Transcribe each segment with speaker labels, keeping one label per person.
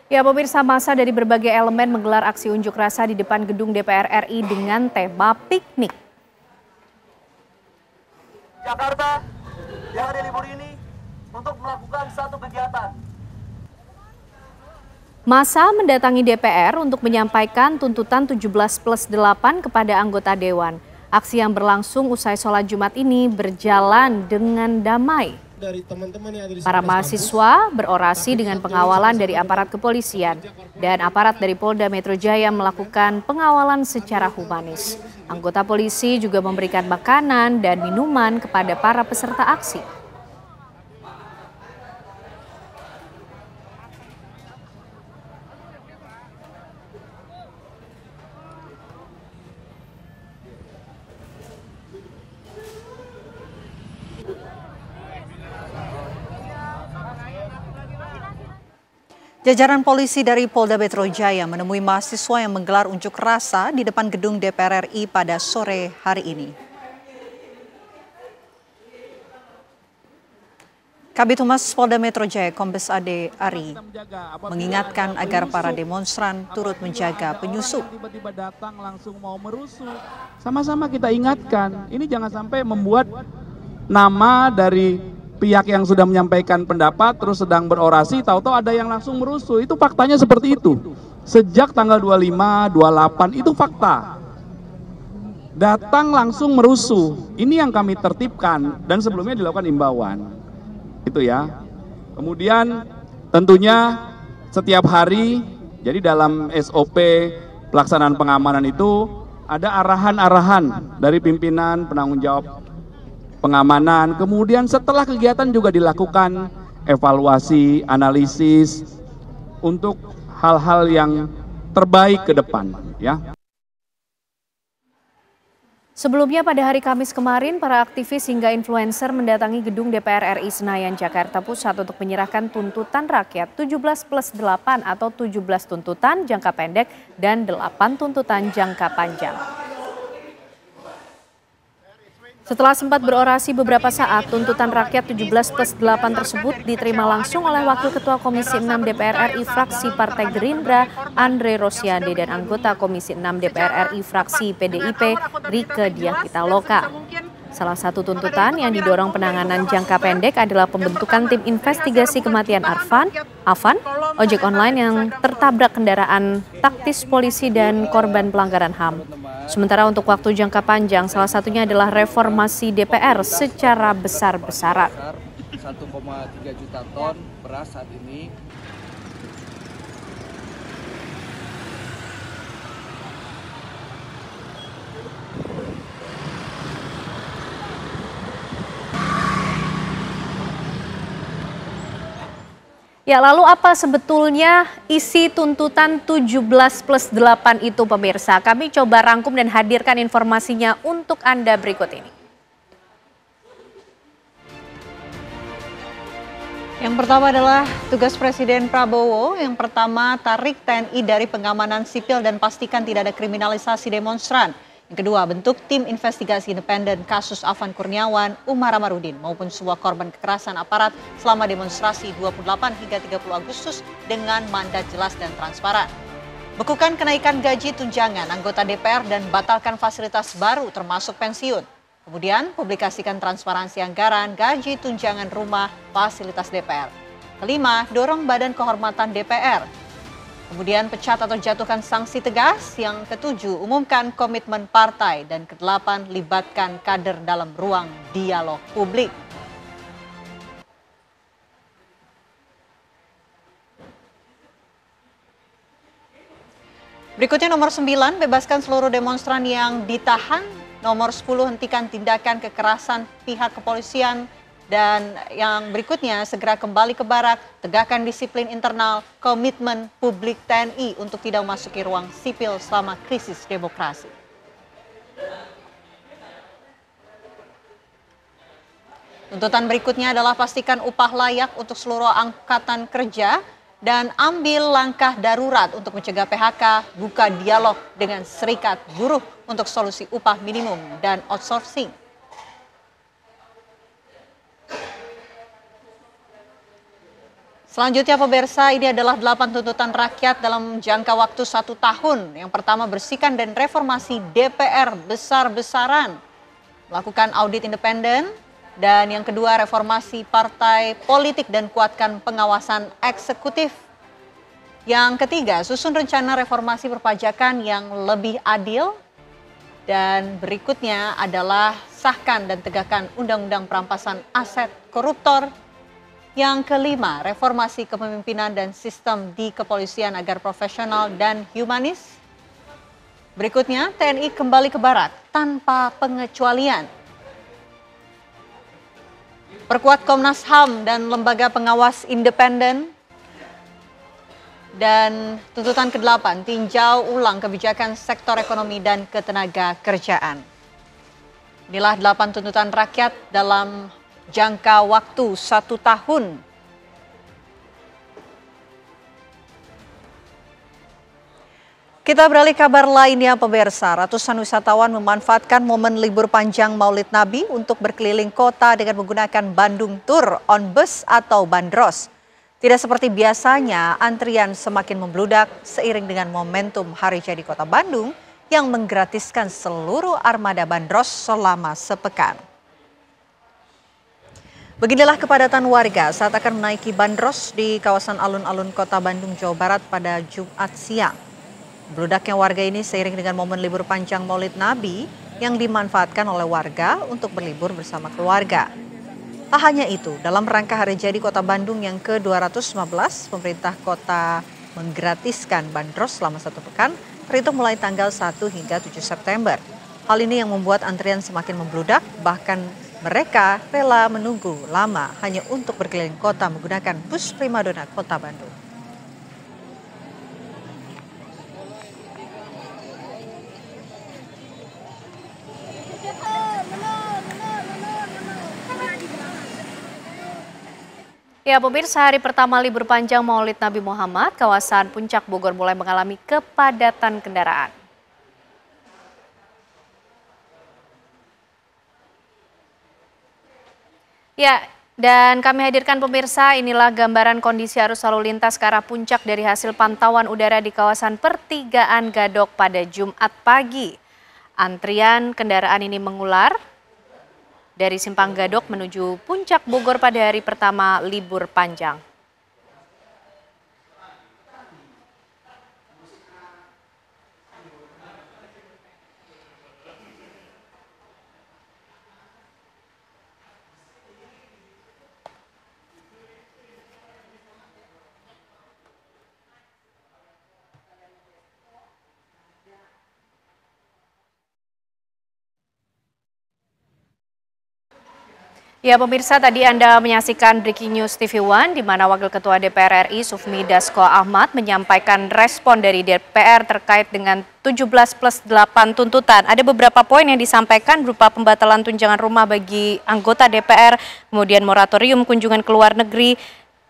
Speaker 1: Ya, pemirsa, massa dari berbagai elemen menggelar aksi unjuk rasa di depan gedung DPR RI dengan tema piknik.
Speaker 2: Jakarta di hari libur ini untuk melakukan satu kegiatan.
Speaker 1: Massa mendatangi DPR untuk menyampaikan tuntutan 17+8 kepada anggota Dewan. Aksi yang berlangsung usai sholat Jumat ini berjalan dengan damai. Para mahasiswa berorasi dengan pengawalan dari aparat kepolisian dan aparat dari Polda Metro Jaya melakukan pengawalan secara humanis. Anggota polisi juga memberikan makanan dan minuman kepada para peserta aksi.
Speaker 3: Jajaran polisi dari Polda Metro Jaya menemui mahasiswa yang menggelar unjuk rasa di depan gedung DPR RI pada sore hari ini. Kabid Humas Polda Metro Jaya Kombes Ade Ari mengingatkan agar para demonstran turut menjaga penyusup.
Speaker 4: Tiba-tiba datang langsung mau merusuh. Sama-sama kita ingatkan, ini jangan sampai membuat nama dari pihak yang sudah menyampaikan pendapat terus sedang berorasi, tahu-tahu ada yang langsung merusuh. Itu faktanya seperti itu. Sejak tanggal 25, 28 itu fakta. Datang langsung merusuh. Ini yang kami tertibkan dan sebelumnya dilakukan imbauan. Itu ya. Kemudian tentunya setiap hari, jadi dalam SOP pelaksanaan pengamanan itu ada arahan-arahan dari pimpinan penanggung jawab pengamanan. Kemudian setelah kegiatan juga dilakukan evaluasi, analisis untuk hal-hal yang terbaik ke depan, ya.
Speaker 1: Sebelumnya pada hari Kamis kemarin, para aktivis hingga influencer mendatangi gedung DPR RI Senayan, Jakarta Pusat untuk menyerahkan tuntutan rakyat 17+8 atau 17 tuntutan jangka pendek dan 8 tuntutan jangka panjang. Setelah sempat berorasi beberapa saat, tuntutan rakyat 17+8 tersebut diterima langsung oleh Wakil Ketua Komisi 6 DPR RI fraksi Partai Gerindra Andre Rosiade dan anggota Komisi 6 DPR RI fraksi PDIP Rieke Diah Pitaloka. Salah satu tuntutan yang didorong penanganan jangka pendek adalah pembentukan tim investigasi kematian Afan, ojek online yang tertabrak kendaraan taktis polisi dan korban pelanggaran HAM. Sementara untuk waktu jangka panjang, salah satunya adalah reformasi DPR secara besar-besaran.
Speaker 5: 1,3 juta ton beras saat ini.
Speaker 1: Ya, lalu apa sebetulnya isi tuntutan 17+8 itu, pemirsa? Kami coba rangkum dan hadirkan informasinya untuk Anda berikut ini.
Speaker 3: Yang pertama adalah tugas Presiden Prabowo. Yang pertama, tarik TNI dari pengamanan sipil dan pastikan tidak ada kriminalisasi demonstran. Yang kedua, bentuk tim investigasi independen kasus Afan Kurniawan, Umar Amarudin maupun sebuah korban kekerasan aparat selama demonstrasi 28 hingga 30 Agustus dengan mandat jelas dan transparan. Bekukan kenaikan gaji tunjangan anggota DPR dan batalkan fasilitas baru termasuk pensiun. Kemudian publikasikan transparansi anggaran, gaji, tunjangan rumah, fasilitas DPR. Kelima, dorong Badan Kehormatan DPR. Kemudian pecat atau jatuhkan sanksi tegas. Yang ketujuh, umumkan komitmen partai. Dan kedelapan, libatkan kader dalam ruang dialog publik. Berikutnya nomor 9, bebaskan seluruh demonstran yang ditahan. Nomor 10, hentikan tindakan kekerasan pihak kepolisian. Dan yang berikutnya, segera kembali ke barak, tegakkan disiplin internal, komitmen publik TNI untuk tidak memasuki ruang sipil selama krisis demokrasi. Tuntutan berikutnya adalah pastikan upah layak untuk seluruh angkatan kerja dan ambil langkah darurat untuk mencegah PHK, buka dialog dengan serikat buruh untuk solusi upah minimum dan outsourcing. Selanjutnya pemirsa, ini adalah 8 tuntutan rakyat dalam jangka waktu 1 tahun. Yang pertama, bersihkan dan reformasi DPR besar-besaran, melakukan audit independen. Dan yang kedua, reformasi partai politik dan kuatkan pengawasan eksekutif. Yang ketiga, susun rencana reformasi perpajakan yang lebih adil. Dan berikutnya adalah sahkan dan tegakkan undang-undang perampasan aset koruptor. Yang kelima, reformasi kepemimpinan dan sistem di kepolisian agar profesional dan humanis. Berikutnya, TNI kembali ke Barat tanpa pengecualian. Perkuat Komnas HAM dan lembaga pengawas independen. Dan tuntutan ke-8, tinjau ulang kebijakan sektor ekonomi dan ketenaga kerjaan. Inilah 8 tuntutan rakyat dalam jangka waktu 1 tahun. Kita beralih kabar lainnya pemirsa, ratusan wisatawan memanfaatkan momen libur panjang Maulid Nabi untuk berkeliling kota dengan menggunakan Bandung Tour on Bus atau bandros. Tidak seperti biasanya, antrian semakin membludak seiring dengan momentum Hari Jadi Kota Bandung yang menggratiskan seluruh armada bandros selama sepekan. Beginilah kepadatan warga saat akan menaiki bandros di kawasan alun-alun Kota Bandung, Jawa Barat pada Jumat siang. Bludaknya warga ini seiring dengan momen libur panjang Maulid Nabi yang dimanfaatkan oleh warga untuk berlibur bersama keluarga. Tak hanya itu, dalam rangka Hari Jadi Kota Bandung yang ke-215, pemerintah kota menggratiskan bandros selama 1 pekan, terhitung mulai tanggal 1 hingga 7 September. Hal ini yang membuat antrian semakin membludak, bahkan mereka rela menunggu lama hanya untuk berkeliling kota menggunakan bus primadona Kota Bandung.
Speaker 1: Ya pemirsa, hari pertama libur panjang Maulid Nabi Muhammad, kawasan Puncak Bogor mulai mengalami kepadatan kendaraan. Ya, dan kami hadirkan pemirsa, inilah gambaran kondisi arus lalu lintas ke arah puncak dari hasil pantauan udara di kawasan Pertigaan Gadok pada Jumat pagi. Antrian kendaraan ini mengular dari Simpang Gadok menuju Puncak Bogor pada hari pertama libur panjang. Ya pemirsa, tadi Anda menyaksikan Breaking News TV One di mana Wakil Ketua DPR RI Sufmi Dasko Ahmad menyampaikan respon dari DPR terkait dengan 17+8 tuntutan. Ada beberapa poin yang disampaikan berupa pembatalan tunjangan rumah bagi anggota DPR, kemudian moratorium kunjungan ke luar negeri,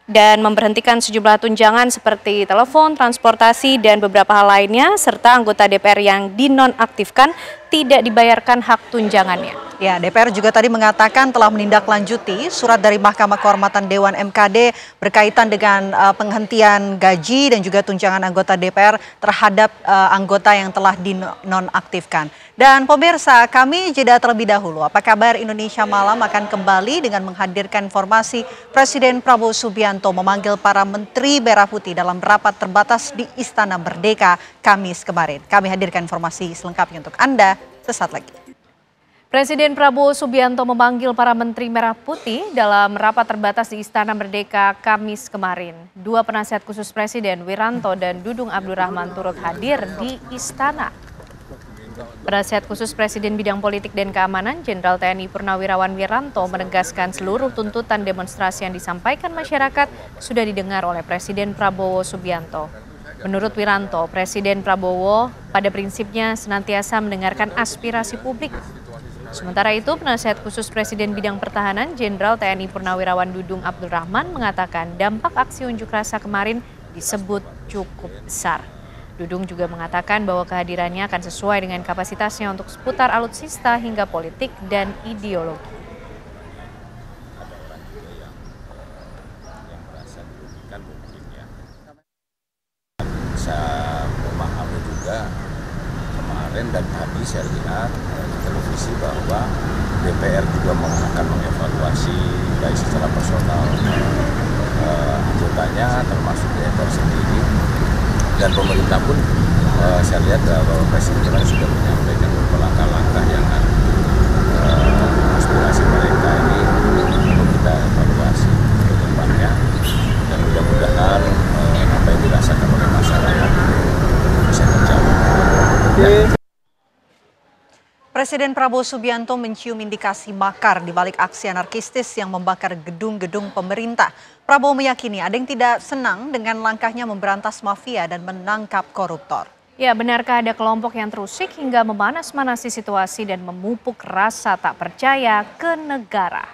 Speaker 1: dan memberhentikan sejumlah tunjangan seperti telepon, transportasi, dan beberapa hal lainnya, serta anggota DPR yang dinonaktifkan tidak dibayarkan hak tunjangannya.
Speaker 3: Ya, DPR juga tadi mengatakan telah menindaklanjuti surat dari Mahkamah Kehormatan Dewan MKD berkaitan dengan penghentian gaji dan juga tunjangan anggota DPR terhadap anggota yang telah dinonaktifkan. Dan pemirsa, kami jeda terlebih dahulu. Apa kabar Indonesia Malam akan kembali dengan menghadirkan informasi Presiden Prabowo Subianto memanggil para Menteri Merah Putih dalam rapat terbatas di Istana Merdeka Kamis kemarin. Kami hadirkan informasi selengkapnya untuk Anda sesaat lagi.
Speaker 1: Presiden Prabowo Subianto memanggil para Menteri Merah Putih dalam rapat terbatas di Istana Merdeka Kamis kemarin. Dua penasihat khusus Presiden, Wiranto dan Dudung Abdurrahman, turut hadir di Istana. Penasihat khusus Presiden bidang politik dan keamanan, Jenderal TNI Purnawirawan Wiranto menegaskan seluruh tuntutan demonstrasi yang disampaikan masyarakat sudah didengar oleh Presiden Prabowo Subianto. Menurut Wiranto, Presiden Prabowo pada prinsipnya senantiasa mendengarkan aspirasi publik. Sementara itu, penasihat khusus Presiden bidang pertahanan, Jenderal TNI Purnawirawan Dudung Abdurrahman mengatakan dampak aksi unjuk rasa kemarin disebut cukup besar. Dudung juga mengatakan bahwa kehadirannya akan sesuai dengan kapasitasnya untuk seputar alutsista hingga politik dan ideologi.
Speaker 6: Ada orang juga yang merasa dirugikan saya memahami juga kemarin dan tadi saya lihat di televisi bahwa DPR juga akan mengevaluasi baik secara personal anggotanya termasuk DPR sendiri, dan pemerintah pun saya lihat bahwa Presiden sudah menyampaikan beberapa langkah-langkah yang aspirasi mereka ini perlu kita evaluasi ke depannya, dan mudah-mudahan apa yang dirasakan oleh masyarakat bisa terjawab.
Speaker 3: Presiden Prabowo Subianto mencium indikasi makar di balik aksi anarkistis yang membakar gedung-gedung pemerintah. Prabowo meyakini ada yang tidak senang dengan langkahnya memberantas mafia dan menangkap koruptor.
Speaker 1: Ya, benarkah ada kelompok yang terusik hingga memanas-manasi situasi dan memupuk rasa tak percaya ke negara?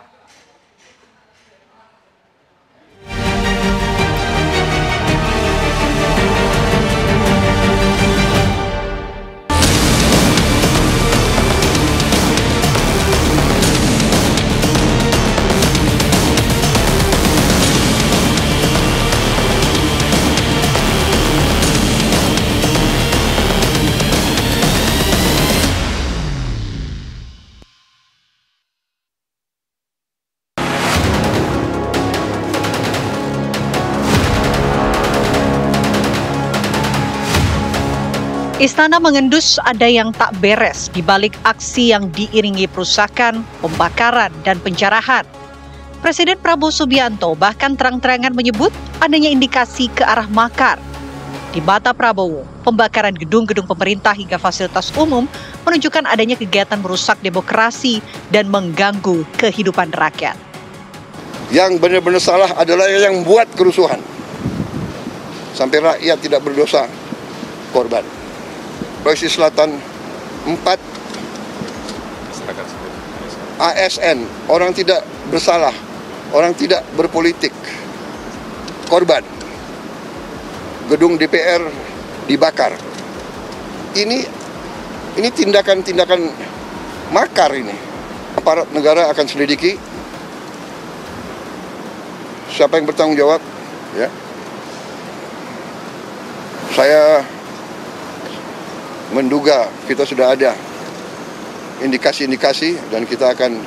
Speaker 3: Istana mengendus ada yang tak beres di balik aksi yang diiringi perusakan, pembakaran, dan penjarahan. Presiden Prabowo Subianto bahkan terang-terangan menyebut adanya indikasi ke arah makar. Di mata Prabowo, pembakaran gedung-gedung pemerintah hingga fasilitas umum menunjukkan adanya kegiatan merusak demokrasi dan mengganggu kehidupan rakyat.
Speaker 7: Yang benar-benar salah adalah yang buat kerusuhan. Sampai rakyat tidak berdosa, korban. Sulawesi Selatan 4 ASN, orang tidak bersalah, orang tidak berpolitik, korban. Gedung DPR dibakar. Ini tindakan-tindakan makar ini. Aparat negara akan selidiki siapa yang bertanggung jawab, ya. Saya menduga kita sudah ada indikasi-indikasi dan kita akan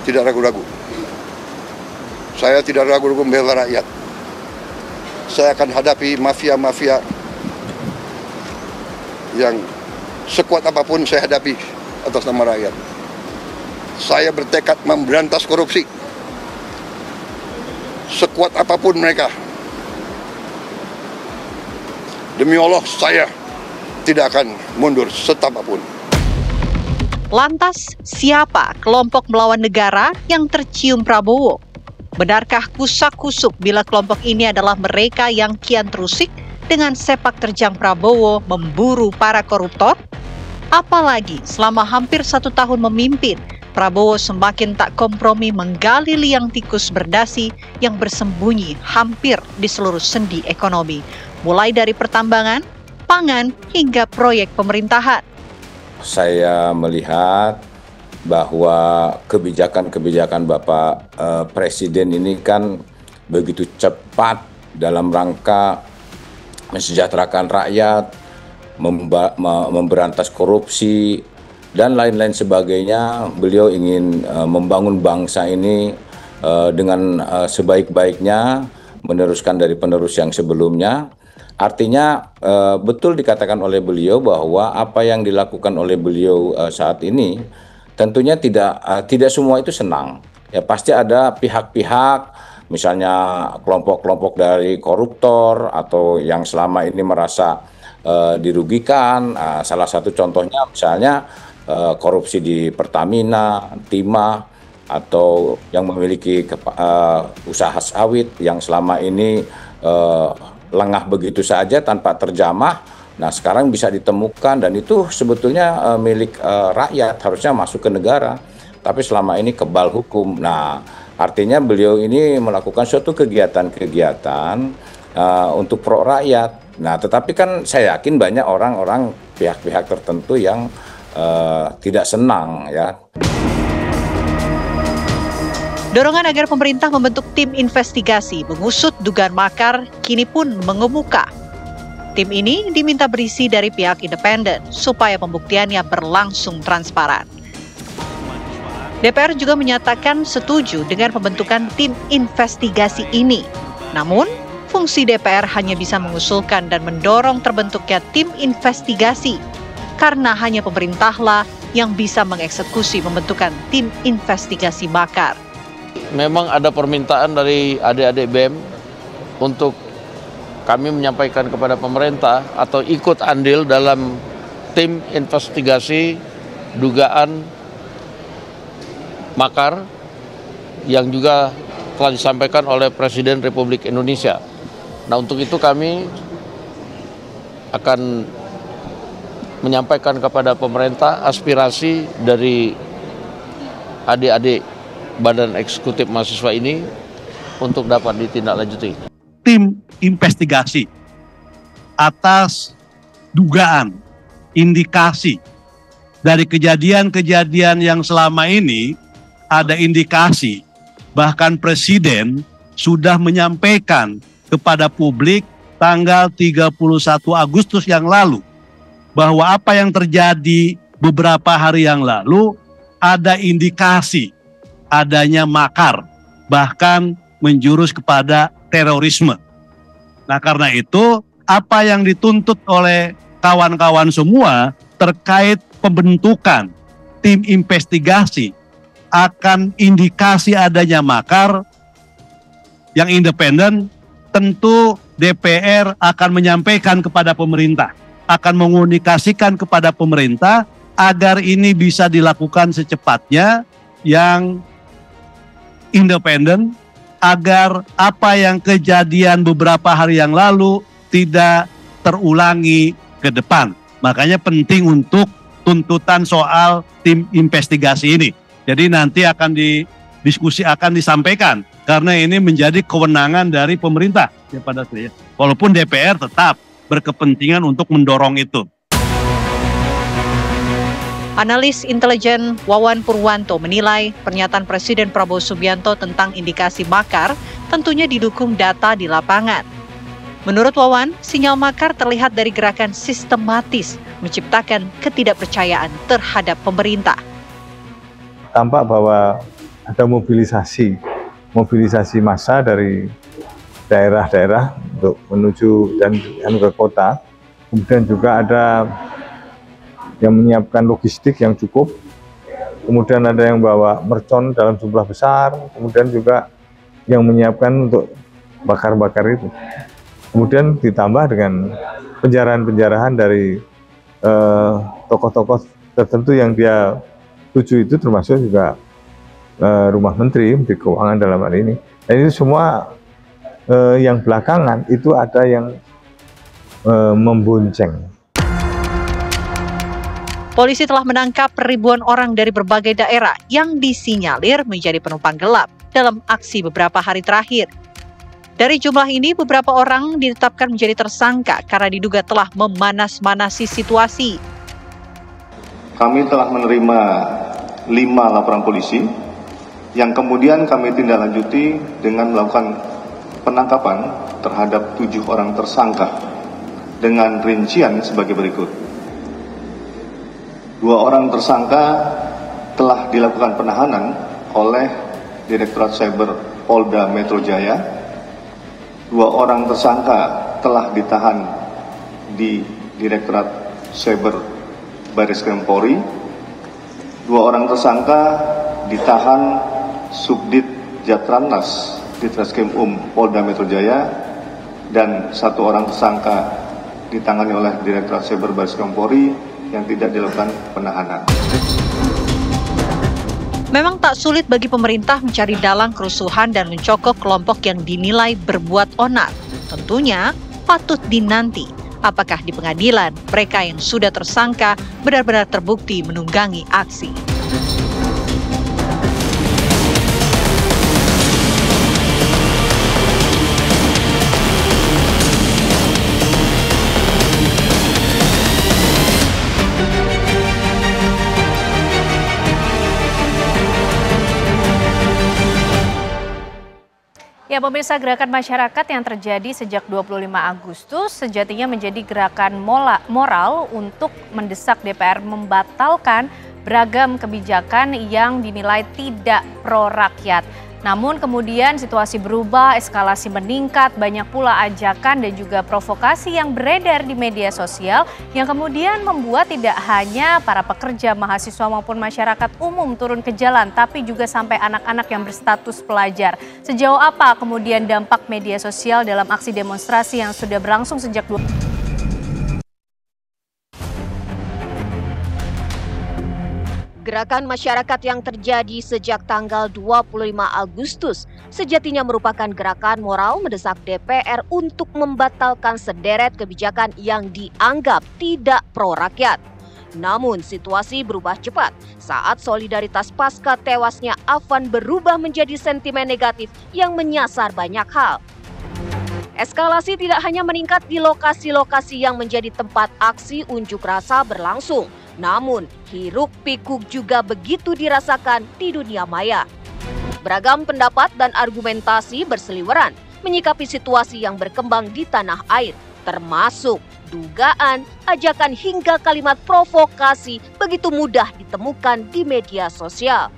Speaker 7: tidak ragu-ragu. Saya tidak ragu-ragu membela rakyat. Saya akan hadapi mafia-mafia yang sekuat apapun saya hadapi atas nama rakyat. Saya bertekad memberantas korupsi. Sekuat apapun mereka. Demi Allah, saya tidak akan mundur setapapun.
Speaker 3: Lantas, siapa kelompok melawan negara yang tercium Prabowo? Benarkah kusak-kusuk bila kelompok ini adalah mereka yang kian terusik dengan sepak terjang Prabowo memburu para koruptor? Apalagi selama hampir 1 tahun memimpin, Prabowo semakin tak kompromi menggali liang tikus berdasi yang bersembunyi hampir di seluruh sendi ekonomi, mulai dari pertambangan, pangan, hingga proyek pemerintahan.
Speaker 6: Saya melihat bahwa kebijakan-kebijakan Bapak Presiden ini kan begitu cepat dalam rangka mensejahterakan rakyat, memberantas korupsi, dan lain-lain sebagainya. Beliau ingin membangun bangsa ini dengan sebaik-baiknya, meneruskan dari penerus yang sebelumnya. Artinya betul dikatakan oleh beliau bahwa apa yang dilakukan oleh beliau saat ini tentunya tidak semua itu senang. Ya, pasti ada pihak-pihak, misalnya kelompok-kelompok dari koruptor atau yang selama ini merasa dirugikan. Salah satu contohnya misalnya korupsi di Pertamina, Timah, atau yang memiliki usaha sawit yang selama ini lengah begitu saja tanpa terjamah. Nah, sekarang bisa ditemukan dan itu sebetulnya milik rakyat, harusnya masuk ke negara. Tapi selama ini kebal hukum. Nah, artinya beliau ini melakukan suatu kegiatan-kegiatan untuk pro rakyat. Nah, tetapi kan saya yakin banyak orang-orang, pihak-pihak tertentu yang tidak senang, ya.
Speaker 3: Dorongan agar pemerintah membentuk tim investigasi mengusut dugaan makar kini pun mengemuka. Tim ini diminta berisi dari pihak independen supaya pembuktiannya berlangsung transparan. DPR juga menyatakan setuju dengan pembentukan tim investigasi ini. Namun, fungsi DPR hanya bisa mengusulkan dan mendorong terbentuknya tim investigasi karena hanya pemerintahlah yang bisa mengeksekusi pembentukan tim investigasi makar.
Speaker 8: Memang ada permintaan dari adik-adik BEM untuk kami menyampaikan kepada pemerintah atau ikut andil dalam tim investigasi dugaan makar yang juga telah disampaikan oleh Presiden Republik Indonesia. Nah, untuk itu kami akan menyampaikan kepada pemerintah aspirasi dari adik-adik Badan Eksekutif Mahasiswa ini untuk dapat ditindaklanjuti.
Speaker 9: Tim investigasi atas dugaan, indikasi dari kejadian-kejadian yang selama ini ada indikasi, bahkan Presiden sudah menyampaikan kepada publik tanggal 31 Agustus yang lalu bahwa apa yang terjadi beberapa hari yang lalu ada indikasi adanya makar, bahkan menjurus kepada terorisme. Nah, karena itu apa yang dituntut oleh kawan-kawan semua terkait pembentukan tim investigasi akan indikasi adanya makar yang independen, tentu DPR akan menyampaikan kepada pemerintah, akan mengomunikasikan kepada pemerintah agar ini bisa dilakukan secepatnya yang independen, agar apa yang kejadian beberapa hari yang lalu tidak terulangi ke depan. Makanya penting untuk tuntutan soal tim investigasi ini. Jadi nanti akan disampaikan karena ini menjadi kewenangan dari pemerintah ya pada saya. Walaupun DPR tetap berkepentingan untuk mendorong itu.
Speaker 3: Analis intelijen Wawan Purwanto menilai pernyataan Presiden Prabowo Subianto tentang indikasi makar tentunya didukung data di lapangan. Menurut Wawan, sinyal makar terlihat dari gerakan sistematis menciptakan ketidakpercayaan terhadap pemerintah.
Speaker 10: Tampak bahwa ada mobilisasi massa dari daerah-daerah untuk menuju dan ke kota. Kemudian juga ada yang menyiapkan logistik yang cukup. Kemudian ada yang bawa mercon dalam jumlah besar. Kemudian juga yang menyiapkan untuk bakar-bakar itu. Kemudian ditambah dengan penjarahan-penjarahan dari tokoh-tokoh tertentu yang dia tuju itu, termasuk juga rumah Menteri Keuangan dalam hal ini. Dan itu semua yang belakangan itu ada yang membonceng.
Speaker 3: Polisi telah menangkap ribuan orang dari berbagai daerah yang disinyalir menjadi penumpang gelap dalam aksi beberapa hari terakhir. Dari jumlah ini, beberapa orang ditetapkan menjadi tersangka karena diduga telah memanas-manasi situasi.
Speaker 11: Kami telah menerima 5 laporan polisi yang kemudian kami tindaklanjuti dengan melakukan penangkapan terhadap 7 orang tersangka dengan rincian sebagai berikut. 2 orang tersangka telah dilakukan penahanan oleh Direktorat Cyber Polda Metro Jaya. 2 orang tersangka telah ditahan di Direktorat Cyber Bareskrim Polri. 2 orang tersangka ditahan Subdit Jatrannas Ditreskrim Polda Metro Jaya, dan 1 orang tersangka ditangani oleh Direktorat Cyber Bareskrim Polri yang tidak dilakukan penahanan.
Speaker 3: Memang tak sulit bagi pemerintah mencari dalang kerusuhan dan mencokok kelompok yang dinilai berbuat onar. Tentunya patut dinanti apakah di pengadilan mereka yang sudah tersangka benar-benar terbukti menunggangi aksi.
Speaker 1: Ya, pemirsa, gerakan masyarakat yang terjadi sejak 25 Agustus sejatinya menjadi gerakan moral untuk mendesak DPR membatalkan beragam kebijakan yang dinilai tidak pro rakyat. Namun kemudian situasi berubah, eskalasi meningkat, banyak pula ajakan dan juga provokasi yang beredar di media sosial yang kemudian membuat tidak hanya para pekerja, mahasiswa maupun masyarakat umum turun ke jalan, tapi juga sampai anak-anak yang berstatus pelajar. Sejauh apa kemudian dampak media sosial dalam aksi demonstrasi yang sudah berlangsung sejak
Speaker 12: Gerakan masyarakat yang terjadi sejak tanggal 25 Agustus sejatinya merupakan gerakan moral mendesak DPR untuk membatalkan sederet kebijakan yang dianggap tidak pro rakyat. Namun situasi berubah cepat saat solidaritas pasca tewasnya Afan berubah menjadi sentimen negatif yang menyasar banyak hal. Eskalasi tidak hanya meningkat di lokasi-lokasi yang menjadi tempat aksi unjuk rasa berlangsung, namun hiruk-pikuk juga begitu dirasakan di dunia maya. Beragam pendapat dan argumentasi berseliweran menyikapi situasi yang berkembang di tanah air, termasuk dugaan, ajakan hingga kalimat provokasi begitu mudah ditemukan di media sosial.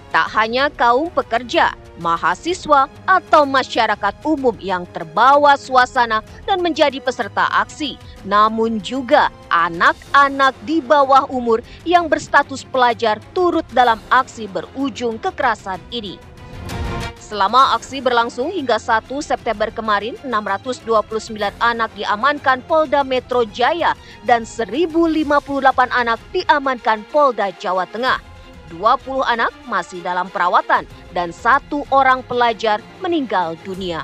Speaker 12: Tak hanya kaum pekerja, mahasiswa, atau masyarakat umum yang terbawa suasana dan menjadi peserta aksi, namun juga anak-anak di bawah umur yang berstatus pelajar turut dalam aksi berujung kekerasan ini. Selama aksi berlangsung hingga 1 September kemarin, 629 anak diamankan Polda Metro Jaya dan 1.058 anak diamankan Polda Jawa Tengah. 20 anak masih dalam perawatan dan 1 orang pelajar meninggal dunia.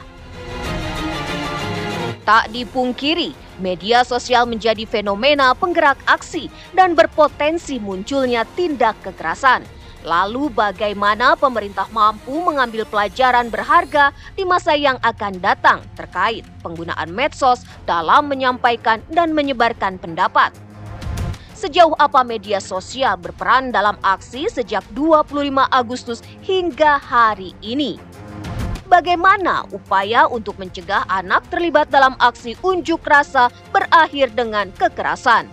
Speaker 12: Tak dipungkiri, media sosial menjadi fenomena penggerak aksi dan berpotensi munculnya tindak kekerasan. Lalu bagaimana pemerintah mampu mengambil pelajaran berharga di masa yang akan datang terkait penggunaan medsos dalam menyampaikan dan menyebarkan pendapat? Sejauh apa media sosial berperan dalam aksi sejak 25 Agustus hingga hari ini? Bagaimana upaya untuk mencegah anak terlibat dalam aksi unjuk rasa berakhir dengan kekerasan?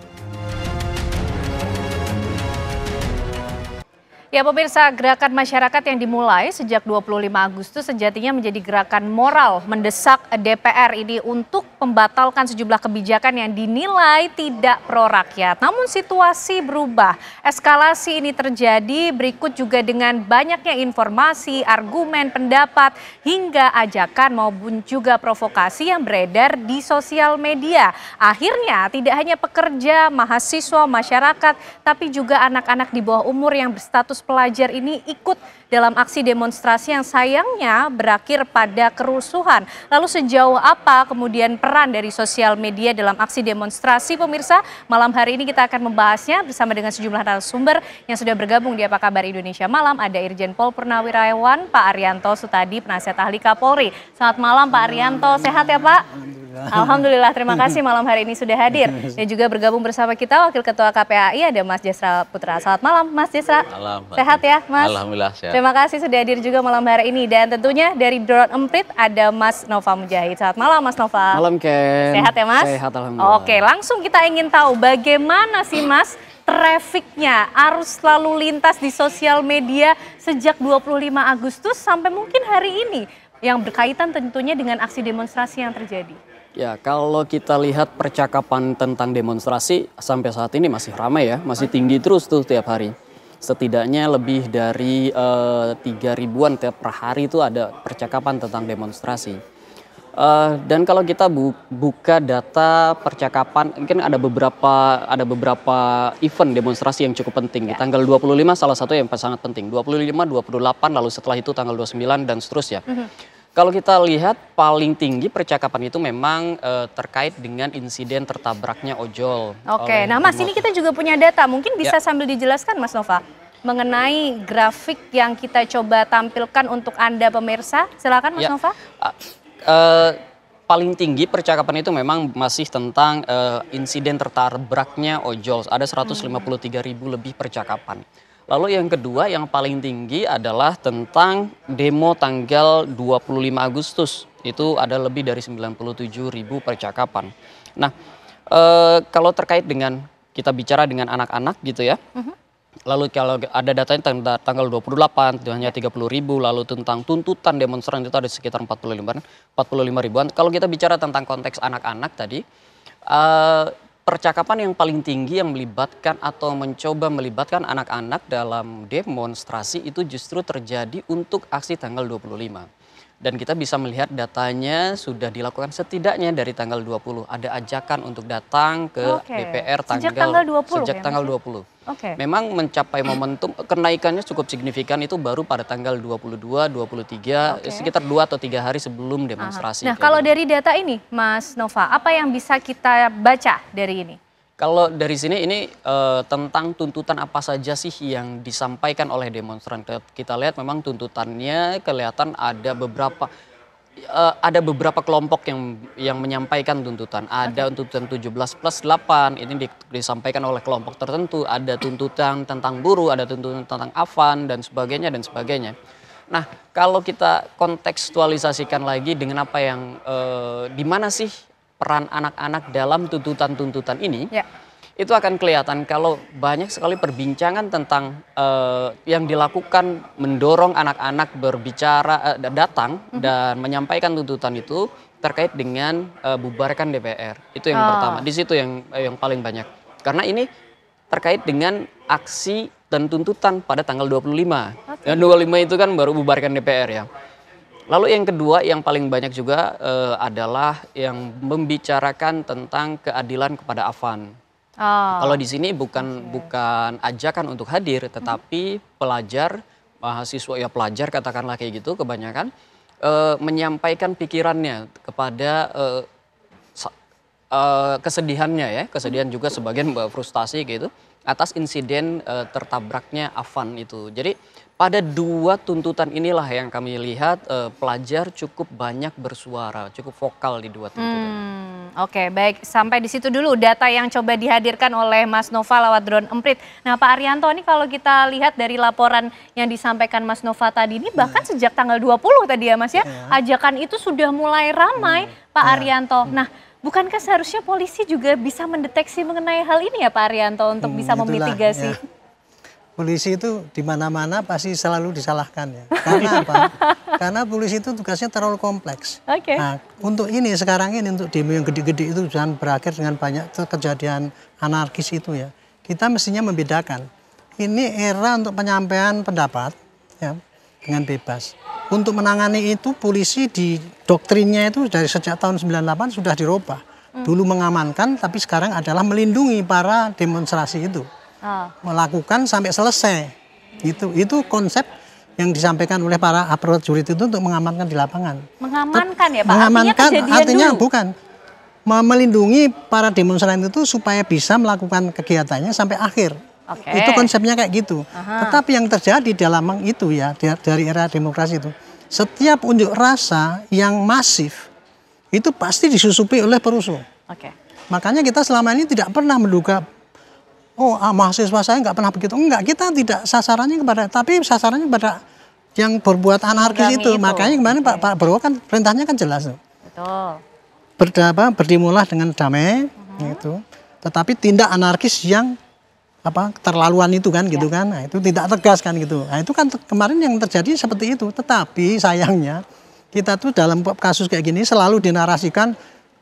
Speaker 1: Ya pemirsa, gerakan masyarakat yang dimulai sejak 25 Agustus sejatinya menjadi gerakan moral mendesak DPR ini untuk membatalkan sejumlah kebijakan yang dinilai tidak pro rakyat. Namun situasi berubah, eskalasi ini terjadi berikut juga dengan banyaknya informasi, argumen, pendapat, hingga ajakan maupun juga provokasi yang beredar di sosial media. Akhirnya tidak hanya pekerja, mahasiswa, masyarakat, tapi juga anak-anak di bawah umur yang berstatus pelajar ini ikut dalam aksi demonstrasi yang sayangnya berakhir pada kerusuhan. Lalu sejauh apa kemudian peran dari sosial media dalam aksi demonstrasi, pemirsa? Malam hari ini kita akan membahasnya bersama dengan sejumlah narasumber yang sudah bergabung di Apa Kabar Indonesia Malam. Ada Irjen Pol Purnawirawan, Pak Arianto Sutadi, Penasihat Ahli Kapolri. Selamat malam Pak Arianto, sehat ya Pak? Alhamdulillah, terima kasih malam hari ini sudah hadir. Dan juga bergabung bersama kita Wakil Ketua KPAI ada Mas Jesra Putra. Selamat malam Mas Jesra.
Speaker 8: Malam.
Speaker 1: Sehat ya Mas?
Speaker 8: Alhamdulillah sehat.
Speaker 1: Terima kasih sudah hadir juga malam hari ini. Dan tentunya dari Drone Emprit ada Mas Nova Mujahid. Selamat malam Mas Nova.
Speaker 13: Malam Ken.
Speaker 1: Sehat ya Mas?
Speaker 13: Sehat alhamdulillah.
Speaker 1: Oke, langsung kita ingin tahu bagaimana sih Mas trafiknya, arus lalu lintas di sosial media sejak 25 Agustus sampai mungkin hari ini yang berkaitan tentunya dengan aksi demonstrasi yang terjadi.
Speaker 13: Ya, kalau kita lihat percakapan tentang demonstrasi sampai saat ini masih ramai ya, masih tinggi terus tuh tiap hari. Setidaknya lebih dari 3.000-an tiap per hari itu ada percakapan tentang demonstrasi. Dan kalau kita buka data percakapan, mungkin ada beberapa event demonstrasi yang cukup penting. Ya. Tanggal 25 salah satu yang sangat penting, 25, 28, lalu setelah itu tanggal 29 dan seterusnya. Kalau kita lihat paling tinggi percakapan itu memang terkait dengan insiden tertabraknya ojol.
Speaker 1: Oke, nah Mas ini kita juga punya data, mungkin bisa sambil dijelaskan Mas Nova mengenai grafik yang kita coba tampilkan untuk Anda pemirsa. Silakan Mas Nova.
Speaker 13: Paling tinggi percakapan itu memang masih tentang insiden tertabraknya ojol. Ada 153.000 lebih percakapan. Lalu yang kedua yang paling tinggi adalah tentang demo tanggal 25 Agustus. Itu ada lebih dari 97.000 percakapan. Nah, kalau terkait dengan kita bicara dengan anak-anak gitu ya. Lalu kalau ada datanya tanggal 28 itu hanya 30.000, lalu tentang tuntutan demonstran itu ada sekitar 45 ribuan. Kalau kita bicara tentang konteks anak-anak tadi, percakapan yang paling tinggi yang melibatkan atau mencoba melibatkan anak-anak dalam demonstrasi itu justru terjadi untuk aksi tanggal 25. Dan kita bisa melihat datanya sudah dilakukan setidaknya dari tanggal 20. Ada ajakan untuk datang ke DPR
Speaker 1: sejak tanggal 20
Speaker 13: sejak tanggal 20. Memang mencapai momentum kenaikannya cukup signifikan itu baru pada tanggal 22, 23, sekitar 2 atau 3 hari sebelum demonstrasi.
Speaker 1: Nah, kalau dari data ini, Mas Nova, apa yang bisa kita baca dari ini?
Speaker 13: Kalau dari sini ini tentang tuntutan apa saja sih yang disampaikan oleh demonstran. Kita lihat memang tuntutannya kelihatan ada beberapa kelompok yang menyampaikan tuntutan. Ada tuntutan 17+8 ini disampaikan oleh kelompok tertentu. Ada tuntutan tentang buruh, ada tuntutan tentang Afan dan sebagainya dan sebagainya. Nah, kalau kita kontekstualisasikan lagi dengan apa yang di mana sih peran anak-anak dalam tuntutan-tuntutan ini, itu akan kelihatan kalau banyak sekali perbincangan tentang yang dilakukan mendorong anak-anak berbicara, datang dan menyampaikan tuntutan itu terkait dengan bubarkan DPR. Itu yang pertama, di situ yang paling banyak. Karena ini terkait dengan aksi dan tuntutan pada tanggal 25. Dan 25 itu kan baru bubarkan DPR ya. Lalu yang kedua yang paling banyak juga adalah yang membicarakan tentang keadilan kepada Afan. Kalau di sini bukan ajakan untuk hadir, tetapi pelajar, mahasiswa ya pelajar katakanlah kayak gitu kebanyakan menyampaikan pikirannya kepada kesedihannya ya, kesedihan juga sebagian frustasi gitu atas insiden tertabraknya Afan itu. Jadi pada dua tuntutan inilah yang kami lihat pelajar cukup banyak bersuara, cukup vokal di dua tuntutan.
Speaker 1: Oke, baik. Sampai di situ dulu data yang coba dihadirkan oleh Mas Nova lewat drone emprit. Nah, Pak Arianto, ini kalau kita lihat dari laporan yang disampaikan Mas Nova tadi ini bahkan sejak tanggal 20 tadi ya Mas ya, ajakan itu sudah mulai ramai Pak Arianto. Nah, bukankah seharusnya polisi juga bisa mendeteksi mengenai hal ini ya Pak Arianto untuk bisa memitigasi?
Speaker 14: Polisi itu di mana-mana pasti selalu disalahkan ya. Karena apa? Karena polisi itu tugasnya terlalu kompleks. Nah, untuk ini sekarang ini untuk demo yang gede-gede itu jangan berakhir dengan banyak kejadian anarkis itu ya. Kita mestinya membedakan. Ini era untuk penyampaian pendapat ya dengan bebas. Untuk menangani itu polisi di doktrinnya itu dari sejak tahun 98 sudah dirubah. Dulu mengamankan tapi sekarang adalah melindungi para demonstrasi itu. Melakukan sampai selesai. Itu konsep yang disampaikan oleh para aparat jurid itu untuk mengamankan di lapangan.
Speaker 1: Mengamankan ya Pak?
Speaker 14: Mengamankan artinya bukan. Melindungi para demonstran itu supaya bisa melakukan kegiatannya sampai akhir. Itu konsepnya kayak gitu. Tetapi yang terjadi dalam itu ya dari era demokrasi itu. Setiap unjuk rasa yang masif itu pasti disusupi oleh perusuh. Makanya kita selama ini tidak pernah menduga mahasiswa saya nggak pernah begitu. Enggak, kita tidak sasarannya tapi sasarannya pada yang berbuat anarkis itu. Makanya kemarin Pak Prabowo kan perintahnya kan jelas. Berdemolah dengan damai gitu. Tetapi tindak anarkis yang keterlaluan itu kan gitu kan. Nah, itu tidak tegas kan gitu. Nah, itu kan kemarin yang terjadi seperti itu. Tetapi sayangnya kita tuh dalam kasus kayak gini selalu dinarasikan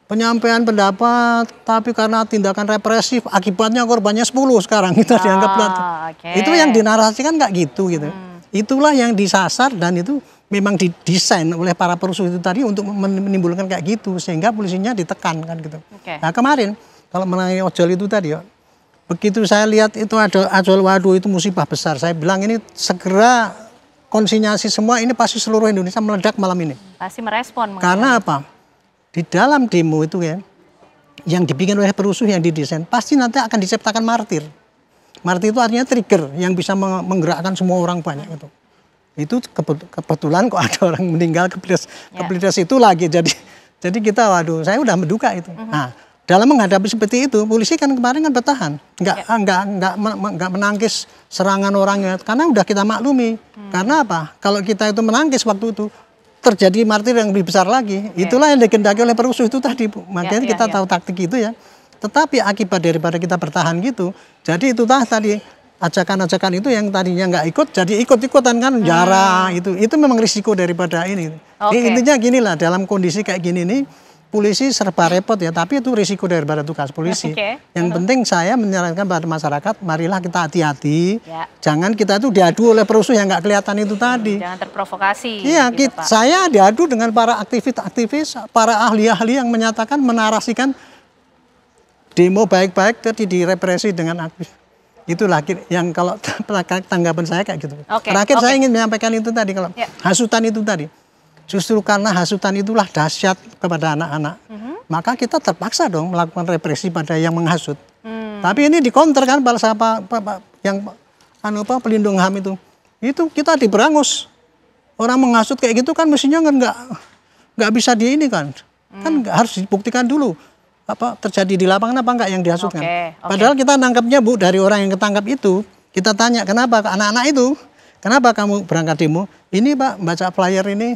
Speaker 14: penyampaian pendapat, tapi karena tindakan represif, akibatnya korbannya 10 sekarang kita dianggap itu yang dinarasikan nggak gitu. Itulah yang disasar dan itu memang didesain oleh para perusuh itu tadi untuk menimbulkan kayak gitu sehingga polisinya ditekan kan gitu. Nah kemarin kalau mengenai ojol itu tadi ya, begitu saya lihat itu ada ojol, waduh itu musibah besar. Saya bilang ini segera konsinyasi semua, ini pasti seluruh Indonesia meledak malam ini.
Speaker 1: Pasti merespon.
Speaker 14: Karena apa? Di dalam demo itu ya, yang dibikin oleh perusuh yang didesain, pasti nanti akan diciptakan martir. Martir itu artinya trigger yang bisa menggerakkan semua orang banyak itu. Itu kebetulan kok ada orang meninggal kepledes itu lagi. Jadi kita waduh, saya udah menduga itu. Nah, dalam menghadapi seperti itu, polisi kan kemarin kan bertahan, nggak menangkis serangan orangnya, karena udah kita maklumi. Karena apa? Kalau kita itu menangkis waktu itu, terjadi martir yang lebih besar lagi. Itulah yang dikehendaki oleh perusuh itu tadi, Bu. Makanya kita tahu taktik itu ya. Tetapi akibat daripada kita bertahan gitu, jadi itu tadi ajakan-ajakan itu yang tadinya nggak ikut, jadi ikut-ikutan kan, jarak itu memang risiko daripada ini. Intinya ginilah, dalam kondisi kayak gini nih, polisi serba repot ya, tapi itu risiko daripada tugas polisi. Yang penting saya menyarankan pada masyarakat, marilah kita hati-hati, jangan kita itu diadu oleh perusuh yang nggak kelihatan itu tadi.
Speaker 1: Jangan terprovokasi.
Speaker 14: Iya,
Speaker 1: gitu, Pak.
Speaker 14: saya diadu dengan para aktivis, para ahli-ahli yang menyatakan, menarasikan demo baik-baik tadi direpresi dengan aktif. Itulah yang kalau tanggapan saya kayak gitu. Terakhir saya ingin menyampaikan itu tadi, kalau hasutan itu tadi. Justru karena hasutan itulah dahsyat kepada anak-anak, maka kita terpaksa dong melakukan represi pada yang menghasut. Tapi ini dikonter kan yang pelindung HAM itu kita diberangus. Orang menghasut kayak gitu kan mestinya nggak bisa kan harus dibuktikan dulu apa terjadi di lapangan apa enggak yang dihasutkan. Padahal kita nangkapnya, Bu, dari orang yang ketangkap itu, kita tanya kenapa anak-anak itu, kenapa kamu berangkat demo? Ini Pak baca flyer ini.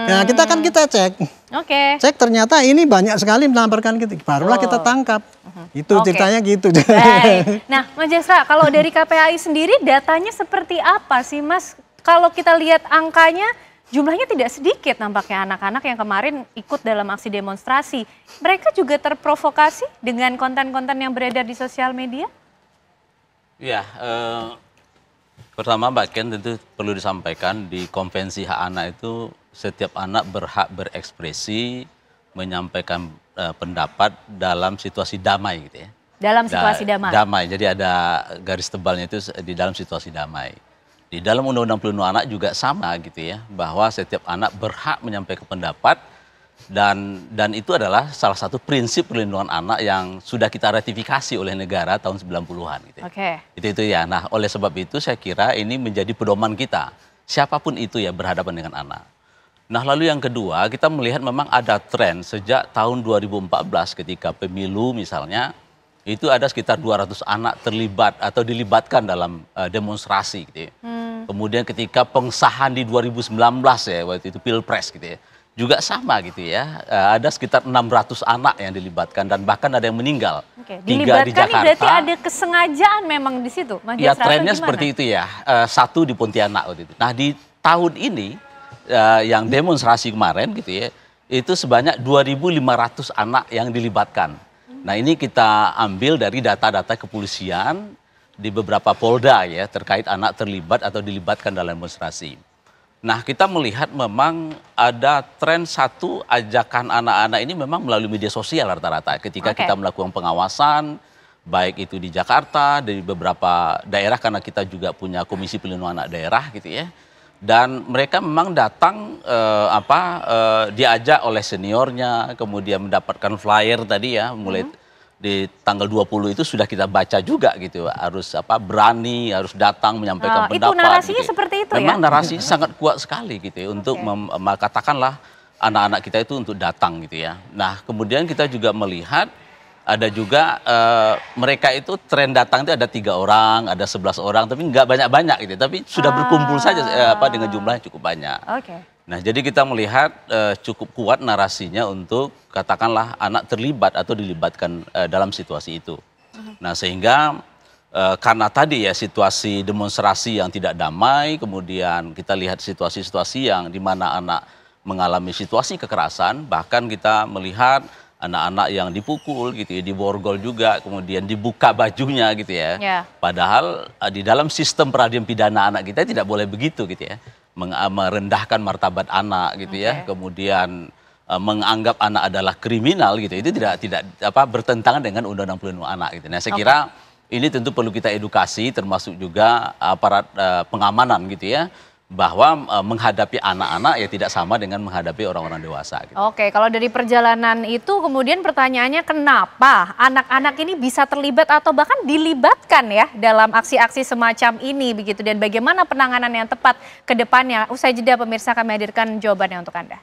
Speaker 14: Ya kita cek. Cek ternyata ini banyak sekali melamparkan gitu. Barulah kita tangkap. Itu ceritanya gitu.
Speaker 1: Baik. Nah, Mas Jasra, kalau dari KPAI sendiri datanya seperti apa sih, Mas? Kalau kita lihat angkanya, jumlahnya tidak sedikit nampaknya anak-anak yang kemarin ikut dalam aksi demonstrasi. Mereka juga terprovokasi dengan konten-konten yang beredar di sosial media?
Speaker 15: Ya, pertama Mbak Ken tentu perlu disampaikan di Konvensi Hak Anak itu setiap anak berhak berekspresi, menyampaikan pendapat dalam situasi damai gitu ya.
Speaker 1: Dalam situasi damai?
Speaker 15: Damai, jadi ada garis tebalnya itu di dalam situasi damai. Di dalam Undang-Undang Perlindungan Anak juga sama gitu ya, bahwa setiap anak berhak menyampaikan pendapat dan itu adalah salah satu prinsip perlindungan anak yang sudah kita ratifikasi oleh negara tahun 90-an gitu ya. Itu ya. Nah, oleh sebab itu saya kira ini menjadi pedoman kita. Siapapun itu ya berhadapan dengan anak. Nah, lalu yang kedua, kita melihat memang ada tren sejak tahun 2014 ketika pemilu misalnya, itu ada sekitar 200 anak terlibat atau dilibatkan dalam demonstrasi gitu ya. Kemudian ketika pengesahan di 2019 ya, waktu itu Pilpres gitu ya, juga sama gitu ya, ada sekitar 600 anak yang dilibatkan dan bahkan ada yang meninggal. 3 di Jakarta.
Speaker 1: Ini berarti ada kesengajaan memang di situ, Mas
Speaker 15: Ya,
Speaker 1: Jasra,
Speaker 15: trennya seperti itu ya, 1 di Pontianak waktu itu. Nah, di tahun ini, yang demonstrasi kemarin gitu ya, itu sebanyak 2.500 anak yang dilibatkan. Nah, ini kita ambil dari data-data kepolisian di beberapa polda ya, terkait anak terlibat atau dilibatkan dalam demonstrasi. Nah, kita melihat memang ada tren satu, ajakan anak-anak ini memang melalui media sosial rata-rata. Ketika kita melakukan pengawasan, baik itu di Jakarta, di beberapa daerah, karena kita juga punya Komisi Pelindungan Anak Daerah gitu ya. Dan mereka memang datang diajak oleh seniornya, kemudian mendapatkan flyer tadi ya, mulai di tanggal 20 itu sudah kita baca juga gitu, harus berani, harus datang menyampaikan pendapat.
Speaker 1: Itu narasinya
Speaker 15: gitu.
Speaker 1: Seperti itu
Speaker 15: memang
Speaker 1: ya?
Speaker 15: narasi sangat kuat sekali gitu ya, untuk katakanlah anak-anak kita itu untuk datang gitu ya. Nah, kemudian kita juga melihat ada juga mereka itu tren datang itu ada 3 orang, ada 11 orang, tapi nggak banyak-banyak gitu. Tapi sudah berkumpul saja dengan jumlah yang cukup banyak. Nah, jadi kita melihat cukup kuat narasinya untuk katakanlah anak terlibat atau dilibatkan dalam situasi itu. Nah, sehingga karena tadi ya situasi demonstrasi yang tidak damai, kemudian kita lihat situasi-situasi yang di mana anak mengalami situasi kekerasan, bahkan kita melihat anak-anak yang dipukul gitu ya, diborgol juga, kemudian dibuka bajunya gitu ya. Padahal di dalam sistem peradilan pidana anak kita tidak boleh begitu gitu ya. Merendahkan martabat anak gitu ya. Kemudian menganggap anak adalah kriminal gitu. Itu tidak bertentangan dengan Undang-Undang Perlindungan Anak gitu. Nah, saya kira ini tentu perlu kita edukasi, termasuk juga aparat pengamanan gitu ya, bahwa menghadapi anak-anak ya tidak sama dengan menghadapi orang-orang dewasa. Gitu.
Speaker 1: Oke, kalau dari perjalanan itu kemudian pertanyaannya kenapa anak-anak ini bisa terlibat atau bahkan dilibatkan ya dalam aksi-aksi semacam ini begitu, dan bagaimana penanganan yang tepat ke depannya? Usai jeda pemirsa, kami hadirkan jawabannya untuk Anda.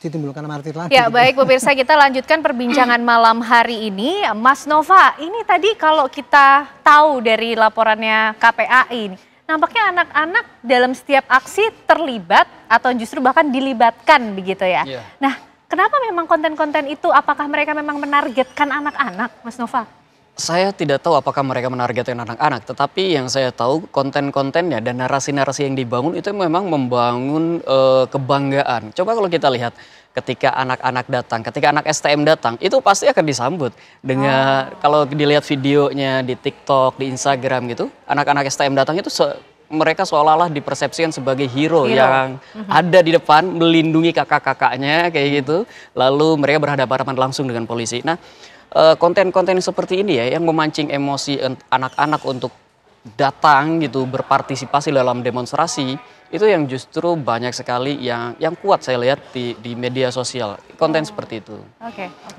Speaker 14: ditimbulkan martir lagi.
Speaker 1: Ya baik pemirsa, kita lanjutkan perbincangan malam hari ini. Mas Nova, ini tadi kalau kita tahu dari laporannya KPAI, nampaknya anak-anak dalam setiap aksi terlibat atau justru bahkan dilibatkan begitu ya. Nah, kenapa memang konten-konten itu, apakah mereka memang menargetkan anak-anak, Mas Nova?
Speaker 13: Saya tidak tahu apakah mereka menargetkan anak-anak, tetapi yang saya tahu konten-kontennya dan narasi-narasi yang dibangun itu memang membangun kebanggaan. Coba kalau kita lihat ketika anak-anak datang, ketika anak STM datang, itu pasti akan disambut dengan kalau dilihat videonya di TikTok, di Instagram gitu, anak-anak STM datang itu mereka seolah-olah dipersepsikan sebagai hero yang ada di depan melindungi kakak-kakaknya kayak gitu, lalu mereka berhadapan langsung dengan polisi. Nah, konten-konten seperti ini ya yang memancing emosi anak-anak untuk datang gitu berpartisipasi dalam demonstrasi, itu yang justru banyak sekali yang kuat saya lihat di media sosial, konten seperti itu.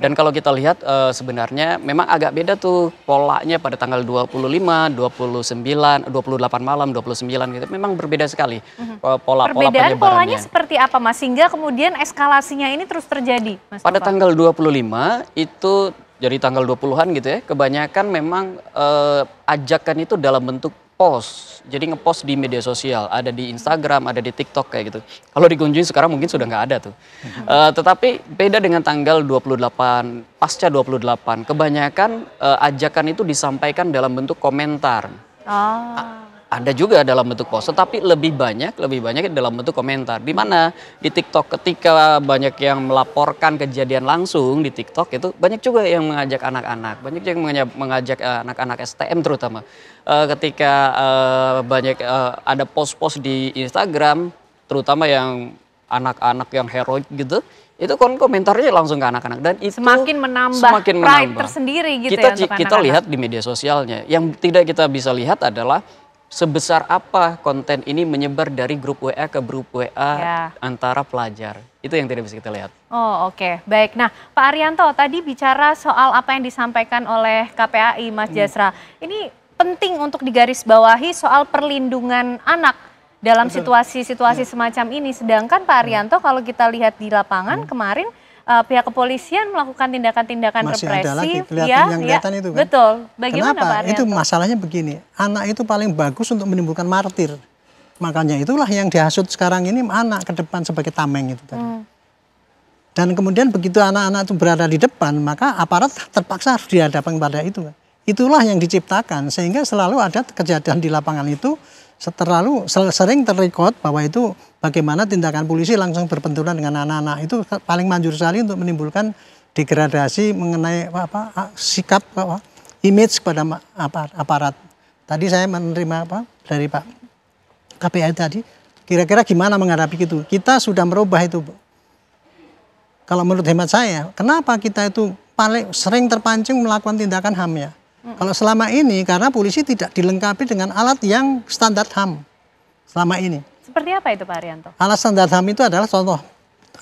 Speaker 13: Dan kalau kita lihat sebenarnya memang agak beda tuh polanya pada tanggal 25, 29, 28 malam, 29 gitu, memang berbeda sekali pola penyebarannya.
Speaker 1: Polanya seperti apa Mas, sehingga kemudian eskalasinya ini terus terjadi, Mas?
Speaker 13: Pada tanggal 25 itu jadi tanggal 20-an gitu ya, kebanyakan memang ajakan itu dalam bentuk post. Jadi ngepost di media sosial, ada di Instagram, ada di TikTok kayak gitu. Kalau dikunjungi sekarang mungkin sudah nggak ada tuh. Tetapi beda dengan tanggal 28, pasca 28, kebanyakan ajakan itu disampaikan dalam bentuk komentar. Ada juga dalam bentuk post, tetapi lebih banyak dalam bentuk komentar. Di mana di TikTok ketika banyak yang melaporkan kejadian langsung di TikTok itu banyak juga yang mengajak anak-anak, banyak juga yang mengajak anak-anak STM terutama. Ketika banyak ada post-post di Instagram, terutama yang anak-anak yang heroik gitu, itu komentarnya langsung ke anak-anak dan itu
Speaker 1: semakin menambah pride tersendiri gitu ya untuk anak-anak. Kita
Speaker 13: lihat di media sosialnya. Yang tidak kita bisa lihat adalah sebesar apa konten ini menyebar dari grup WA ke grup WA antara pelajar. Itu yang tidak bisa kita lihat.
Speaker 1: Oh oke. Baik. Nah Pak Arianto tadi bicara soal apa yang disampaikan oleh KPAI Mas Jasra. Ini penting untuk digarisbawahi soal perlindungan anak dalam situasi-situasi semacam ini. Sedangkan Pak Arianto kalau kita lihat di lapangan kemarin pihak kepolisian melakukan tindakan-tindakan represif.
Speaker 14: Yang kelihatan itu kan.
Speaker 1: Betul. Bagaimana
Speaker 14: Kenapa?
Speaker 1: Pak Arianto?
Speaker 14: Itu masalahnya begini, anak itu paling bagus untuk menimbulkan martir. Makanya itulah yang dihasut sekarang ini anak ke depan sebagai tameng itu tadi. Dan kemudian begitu anak-anak itu berada di depan, maka aparat terpaksa harus dihadapkan pada itu. Itulah yang diciptakan sehingga selalu ada kejadian di lapangan itu sering terrekod bahwa itu bagaimana tindakan polisi langsung berbenturan dengan anak-anak, itu paling manjur sekali untuk menimbulkan degradasi mengenai sikap image pada aparat. Tadi saya menerima dari Pak KPAI tadi, kira-kira gimana menghadapi itu? Kita sudah merubah itu, Bu. Kalau menurut hemat saya, kenapa kita itu paling sering terpancing melakukan tindakan HAM ya? Kalau selama ini karena polisi tidak dilengkapi dengan alat yang standar HAM selama ini.
Speaker 1: Seperti apa itu Pak Arianto?
Speaker 14: Alat standar HAM itu adalah contoh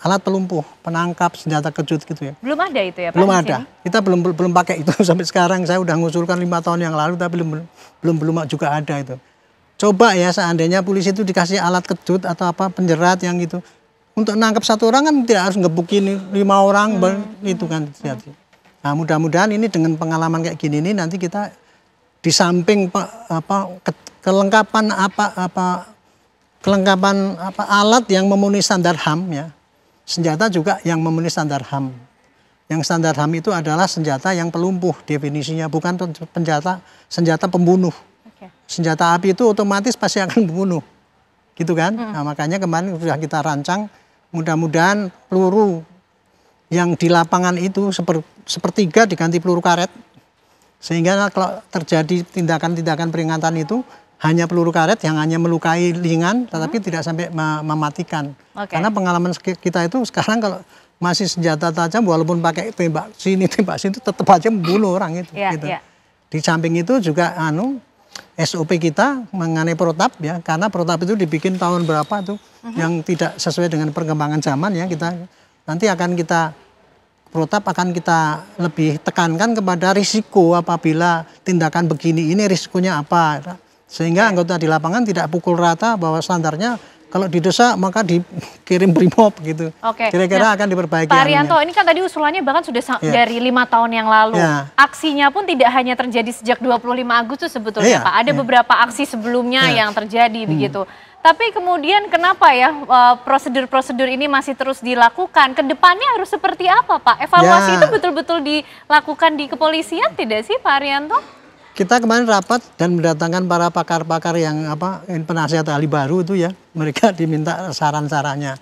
Speaker 14: alat pelumpuh, penangkap, senjata kejut gitu ya.
Speaker 1: Belum ada itu ya Pak?
Speaker 14: Belum ada. Kita belum pakai itu sampai sekarang. Saya udah ngusulkan 5 tahun yang lalu tapi belum juga ada itu. Coba ya seandainya polisi itu dikasih alat kejut atau apa penjerat yang itu. Untuk nangkap satu orang kan tidak harus ngebukin 5 orang itu kan. Nah mudah-mudahan ini dengan pengalaman kayak gini ini nanti kita di samping kelengkapan alat yang memenuhi standar HAM ya, senjata juga yang memenuhi standar HAM. Yang standar HAM itu adalah senjata yang pelumpuh definisinya, bukan senjata pembunuh. Senjata api itu otomatis pasti akan membunuh, gitu kan? Nah makanya kemarin sudah kita rancang, mudah-mudahan peluru yang di lapangan itu sepertiga diganti peluru karet, sehingga kalau terjadi tindakan-tindakan peringatan itu hanya peluru karet yang hanya melukai ringan, tetapi tidak sampai mematikan. Karena pengalaman kita itu sekarang kalau masih senjata tajam, walaupun pakai tembak sini tetap aja membunuh orang itu. Gitu. Di samping itu juga SOP kita mengenai protap ya, karena protap itu dibikin tahun berapa tuh yang tidak sesuai dengan perkembangan zaman ya, nanti akan protap akan kita lebih tekankan kepada risiko apabila tindakan begini ini risikonya apa, sehingga anggota di lapangan tidak pukul rata bahwa standarnya Kalau didesak maka dikirim brimob gitu.
Speaker 1: Oke.
Speaker 14: Kira-kira akan diperbaiki.
Speaker 1: Pak Arianto, ini kan tadi usulannya bahkan sudah dari 5 tahun yang lalu. Aksinya pun tidak hanya terjadi sejak 25 Agustus sebetulnya Pak. Ada beberapa aksi sebelumnya yang terjadi begitu. Tapi kemudian kenapa ya prosedur-prosedur ini masih terus dilakukan? Kedepannya harus seperti apa Pak? Evaluasi itu betul-betul dilakukan di kepolisian tidak sih Pak Arianto?
Speaker 14: Kita kemarin rapat dan mendatangkan para pakar-pakar yang penasihat ahli baru itu ya. Mereka diminta saran-sarannya.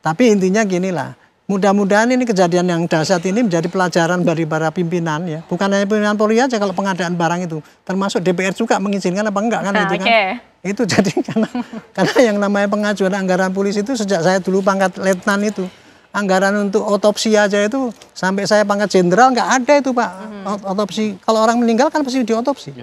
Speaker 14: Tapi intinya ginilah, mudah-mudahan ini kejadian yang dahsyat ini menjadi pelajaran dari para pimpinan ya. Bukan hanya pimpinan Polri aja kalau pengadaan barang itu. Termasuk DPR juga mengizinkan apa enggak kan itu kan. Itu jadi karena yang namanya pengajuan anggaran polisi itu sejak saya dulu pangkat letnan itu. Anggaran untuk otopsi aja itu sampai saya pangkat jenderal nggak ada itu Pak. Otopsi, kalau orang meninggal kan pasti diotopsi.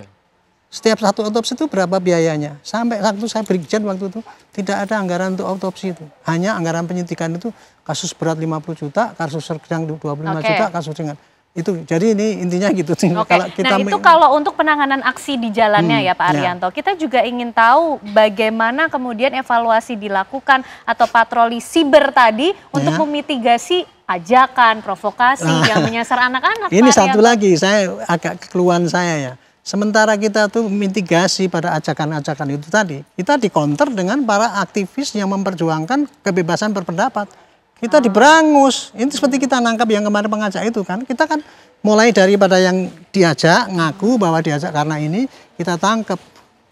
Speaker 14: Setiap satu otopsi itu berapa biayanya. Sampai waktu saya brigjen waktu itu tidak ada anggaran untuk otopsi itu. Hanya anggaran penyidikan itu kasus berat 50 juta, kasus sedang 25 juta, kasus ringan. Itu jadi ini intinya gitu. Kalau kita
Speaker 1: itu kalau untuk penanganan aksi di jalannya ya Pak Arianto, kita juga ingin tahu bagaimana kemudian evaluasi dilakukan atau patroli siber tadi untuk memitigasi ajakan, provokasi yang menyasar anak-anak.
Speaker 14: Ini satu lagi, saya agak keluhan saya ya. Sementara kita tuh mitigasi pada ajakan-ajakan itu tadi, kita dikonter dengan para aktivis yang memperjuangkan kebebasan berpendapat. Kita diberangus, ini seperti kita nangkap yang kemarin pengajak itu kan. Kita kan mulai daripada yang diajak, ngaku bahwa diajak karena ini, kita tangkap.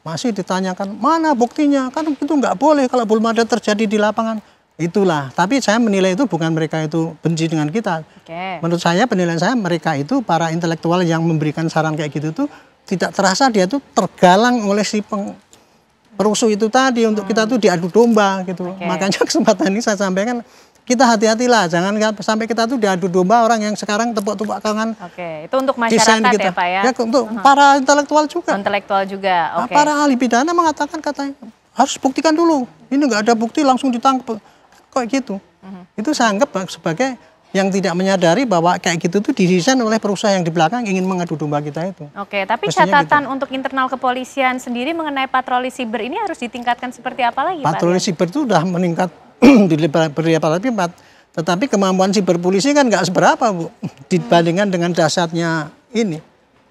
Speaker 14: Masih ditanyakan, mana buktinya? Kan itu nggak boleh kalau belum ada terjadi di lapangan. Itulah, tapi saya menilai itu bukan mereka itu benci dengan kita. Menurut saya, penilaian saya, mereka itu para intelektual yang memberikan saran kayak gitu tuh, tidak terasa dia tuh tergalang oleh si perusuh itu tadi untuk kita tuh diadu domba gitu. Makanya kesempatan ini saya sampaikan, kita hati-hatilah, jangan sampai kita tuh diadu domba orang yang sekarang tepuk-tepuk tangan.
Speaker 1: Itu untuk masyarakat ya Pak ya?
Speaker 14: Untuk para intelektual juga.
Speaker 1: Intelektual juga,
Speaker 14: para ahli pidana mengatakan katanya, harus buktikan dulu. Ini nggak ada bukti langsung ditangkap. Kok gitu? Itu saya anggap sebagai yang tidak menyadari bahwa kayak gitu tuh didesain oleh perusahaan yang di belakang ingin mengadu domba kita itu.
Speaker 1: Tapi catatan untuk internal kepolisian sendiri mengenai patroli siber ini harus ditingkatkan seperti apa lagi Pak?
Speaker 14: Patroli siber itu udah meningkat di beberapa lipat, tetapi kemampuan siber polisi kan nggak seberapa Bu dibandingkan dengan dahsyatnya ini.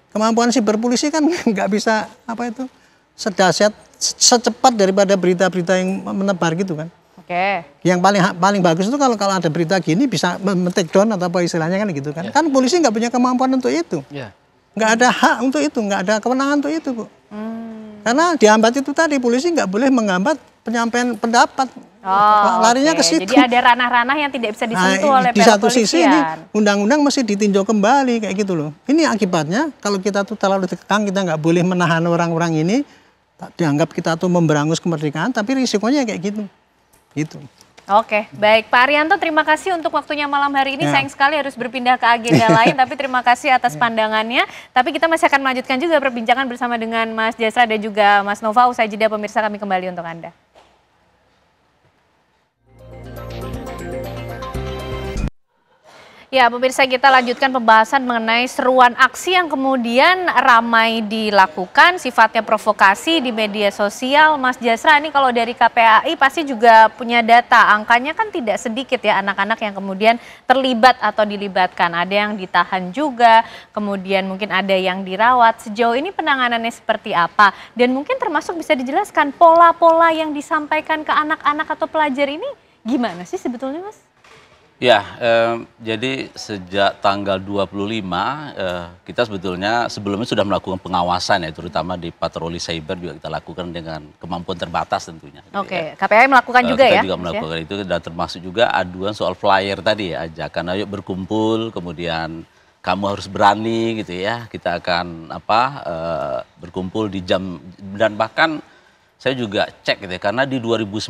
Speaker 14: Kemampuan siber polisi kan nggak bisa sedahsyat secepat daripada berita-berita yang menebar gitu kan. Yang paling bagus itu kalau ada berita gini bisa men-take down atau apa istilahnya kan gitu kan. Kan polisi nggak punya kemampuan untuk itu. Nggak ada hak untuk itu, nggak ada kewenangan untuk itu Bu. Karena dihambat itu tadi, polisi nggak boleh menghambat penyampaian pendapat. Larinya ke situ.
Speaker 1: Jadi ada ranah-ranah yang tidak bisa disentuh oleh
Speaker 14: di satu sisi ini undang-undang mesti ditinjau kembali kayak gitu loh. Ini akibatnya kalau kita tuh terlalu dikekang, kita nggak boleh menahan orang-orang ini, dianggap kita tuh memberangus kemerdekaan, tapi risikonya kayak gitu. Gitu.
Speaker 1: Baik Pak Arianto, terima kasih untuk waktunya malam hari ini. Sayang sekali harus berpindah ke agenda lain, tapi terima kasih atas pandangannya. Tapi kita masih akan melanjutkan juga perbincangan bersama dengan Mas Jasra dan juga Mas Nova. Usai jeda pemirsa, kami kembali untuk Anda. Ya, pemirsa, kita lanjutkan pembahasan mengenai seruan aksi yang kemudian ramai dilakukan, sifatnya provokasi di media sosial. Mas Jasra, ini kalau dari KPAI pasti juga punya data, angkanya kan tidak sedikit ya anak-anak yang kemudian terlibat atau dilibatkan. Ada yang ditahan juga, kemudian mungkin ada yang dirawat. Sejauh ini penanganannya seperti apa? Dan mungkin termasuk bisa dijelaskan pola-pola yang disampaikan ke anak-anak atau pelajar ini gimana sih sebetulnya Mas?
Speaker 15: Ya, jadi sejak tanggal 25 kita sebetulnya sebelumnya sudah melakukan pengawasan ya, terutama di patroli cyber juga kita lakukan dengan kemampuan terbatas tentunya.
Speaker 1: KPAI melakukan juga ya?
Speaker 15: Kita juga melakukan itu dan termasuk juga aduan soal flyer tadi ya, ajakan ayo berkumpul, kemudian kamu harus berani gitu ya, kita akan berkumpul di jam, dan bahkan saya juga cek gitu ya, karena di 2019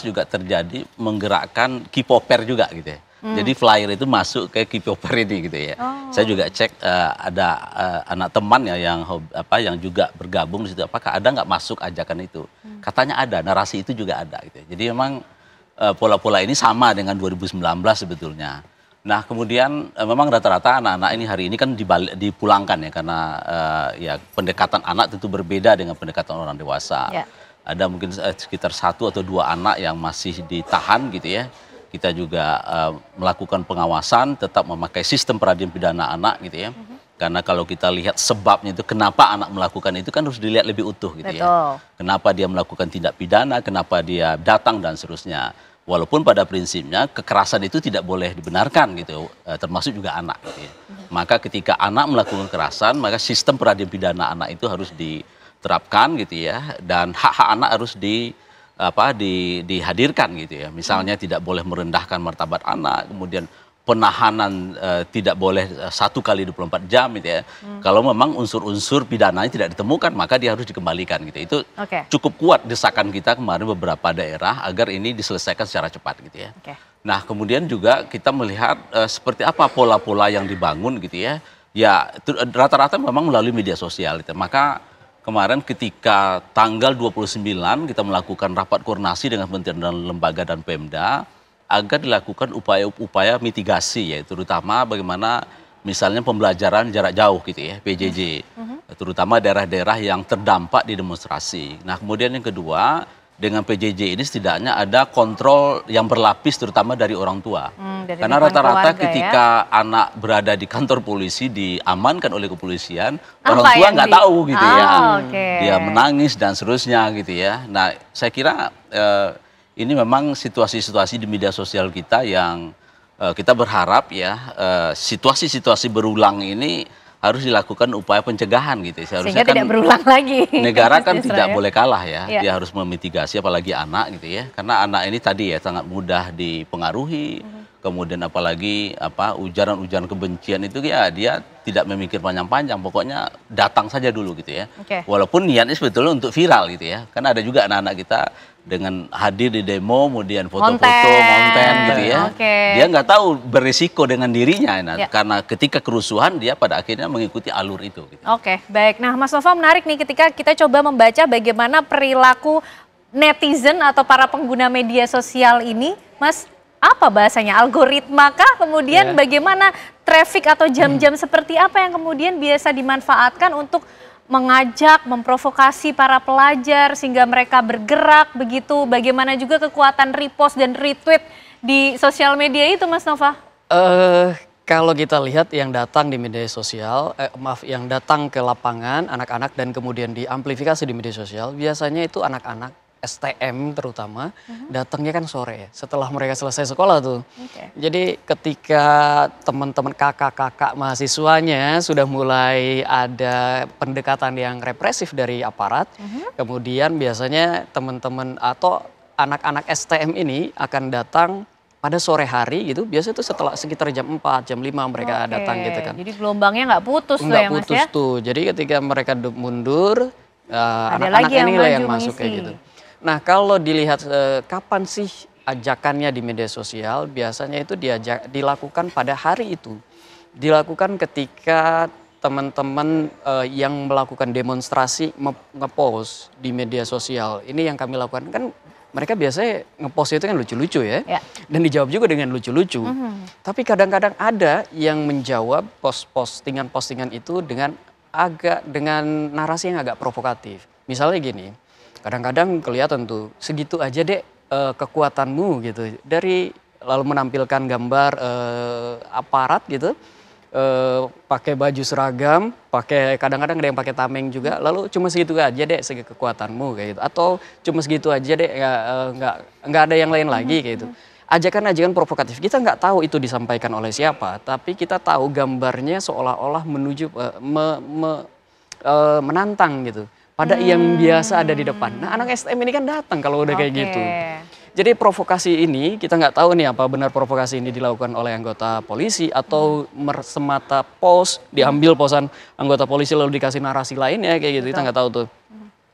Speaker 15: juga terjadi menggerakkan K-popper juga gitu ya. Jadi flyer itu masuk ke K-popper ini gitu ya. Saya juga cek ada anak teman ya yang juga bergabung di situ, apakah ada nggak masuk ajakan itu. Katanya ada, narasi itu juga ada gitu ya. Jadi memang pola-pola ini sama dengan 2019 sebetulnya. Nah kemudian memang rata-rata anak-anak ini hari ini kan dipulangkan ya, karena ya pendekatan anak tentu berbeda dengan pendekatan orang dewasa. ada mungkin sekitar 1 atau 2 anak yang masih ditahan gitu ya. Kita juga melakukan pengawasan, tetap memakai sistem peradilan pidana anak gitu ya. Karena kalau kita lihat sebabnya itu kenapa anak melakukan itu kan harus dilihat lebih utuh gitu ya. Kenapa dia melakukan tindak pidana, kenapa dia datang dan seterusnya. Walaupun pada prinsipnya kekerasan itu tidak boleh dibenarkan gitu, termasuk juga anak gitu ya. Maka ketika anak melakukan kekerasan, maka sistem peradilan pidana anak itu harus diterapkan gitu ya, dan hak-hak anak harus dihadirkan gitu ya. Misalnya tidak boleh merendahkan martabat anak, kemudian penahanan tidak boleh 1 kali 24 jam gitu ya. Kalau memang unsur-unsur pidananya tidak ditemukan, maka dia harus dikembalikan gitu. Itu cukup kuat desakan kita kemarin beberapa daerah agar ini diselesaikan secara cepat gitu ya. Nah, kemudian juga kita melihat seperti apa pola-pola yang dibangun gitu ya. Ya, rata-rata memang melalui media sosial gitu. Maka kemarin ketika tanggal 29 kita melakukan rapat koordinasi dengan Kementerian dan Lembaga dan Pemda agar dilakukan upaya-upaya mitigasi, yaitu terutama bagaimana misalnya pembelajaran jarak jauh gitu ya, PJJ, terutama daerah-daerah yang terdampak di demonstrasi. Nah, kemudian yang kedua, dengan PJJ ini setidaknya ada kontrol yang berlapis terutama dari orang tua. Karena rata-rata ketika anak berada di kantor polisi diamankan oleh kepolisian, orang tua nggak tahu gitu ya. Dia menangis dan seterusnya gitu ya. Nah, saya kira ini memang situasi-situasi di media sosial kita yang kita berharap ya situasi-situasi berulang ini harus dilakukan upaya pencegahan gitu. Seharusnya
Speaker 1: sehingga tidak berulang lagi.
Speaker 15: Negara kan tidak boleh kalah ya. Dia harus memitigasi apalagi anak gitu ya. Karena anak ini tadi ya sangat mudah dipengaruhi. Kemudian apalagi ujaran-ujaran kebencian itu ya dia tidak memikir panjang-panjang, pokoknya datang saja dulu gitu ya. Walaupun niatnya sebetulnya untuk viral gitu ya. Karena ada juga anak-anak kita dengan hadir di demo, kemudian foto-foto, konten gitu ya. Dia nggak tahu berisiko dengan dirinya. Nah, karena ketika kerusuhan dia pada akhirnya mengikuti alur itu. Gitu.
Speaker 1: Baik. Nah, Mas Nova, menarik nih ketika kita coba membaca bagaimana perilaku netizen atau para pengguna media sosial ini, Mas. Apa bahasanya, algoritma kah? Kemudian bagaimana traffic atau jam-jam seperti apa yang kemudian biasa dimanfaatkan untuk mengajak, memprovokasi para pelajar sehingga mereka bergerak begitu? Bagaimana juga kekuatan repost dan retweet di sosial media itu, Mas Nova?
Speaker 13: Kalau kita lihat yang datang di media sosial, yang datang ke lapangan, anak-anak dan kemudian diamplifikasi di media sosial, biasanya itu anak-anak STM terutama datangnya kan sore setelah mereka selesai sekolah tuh. Jadi ketika teman-teman kakak-kakak mahasiswanya sudah mulai ada pendekatan yang represif dari aparat, kemudian biasanya teman-teman atau anak-anak STM ini akan datang pada sore hari gitu, biasanya itu setelah sekitar jam 4, jam 5 mereka datang gitu kan.
Speaker 1: Jadi gelombangnya nggak putus tuh ya, Mas ya?
Speaker 13: Tuh, jadi ketika mereka mundur, anak-anak inilah yang masuk kayak gitu. Nah, kalau dilihat kapan sih ajakannya di media sosial, biasanya itu dilakukan pada hari itu. Dilakukan ketika teman-teman yang melakukan demonstrasi ngepost di media sosial. Ini yang kami lakukan kan, mereka biasanya ngepost itu kan lucu-lucu ya. Dan dijawab juga dengan lucu-lucu. Tapi kadang-kadang ada yang menjawab postingan-postingan itu dengan narasi yang agak provokatif. Misalnya gini, kadang-kadang kelihatan tuh segitu aja deh kekuatanmu gitu, lalu menampilkan gambar aparat gitu, pakai baju seragam, kadang-kadang ada yang pakai tameng juga, lalu cuma segitu aja deh segi kekuatanmu kayak gitu, atau cuma segitu aja deh nggak ada yang lain lagi kayak gitu. Ajakan-ajakan provokatif, kita nggak tahu itu disampaikan oleh siapa, tapi kita tahu gambarnya seolah-olah menuju menantang gitu pada yang biasa ada di depan. Nah, anak STM ini kan datang kalau udah kayak gitu. Jadi provokasi ini kita nggak tahu nih apa benar provokasi ini dilakukan oleh anggota polisi atau semata diambil posan anggota polisi lalu dikasih narasi lainnya kayak gitu. Kita nggak tahu tuh.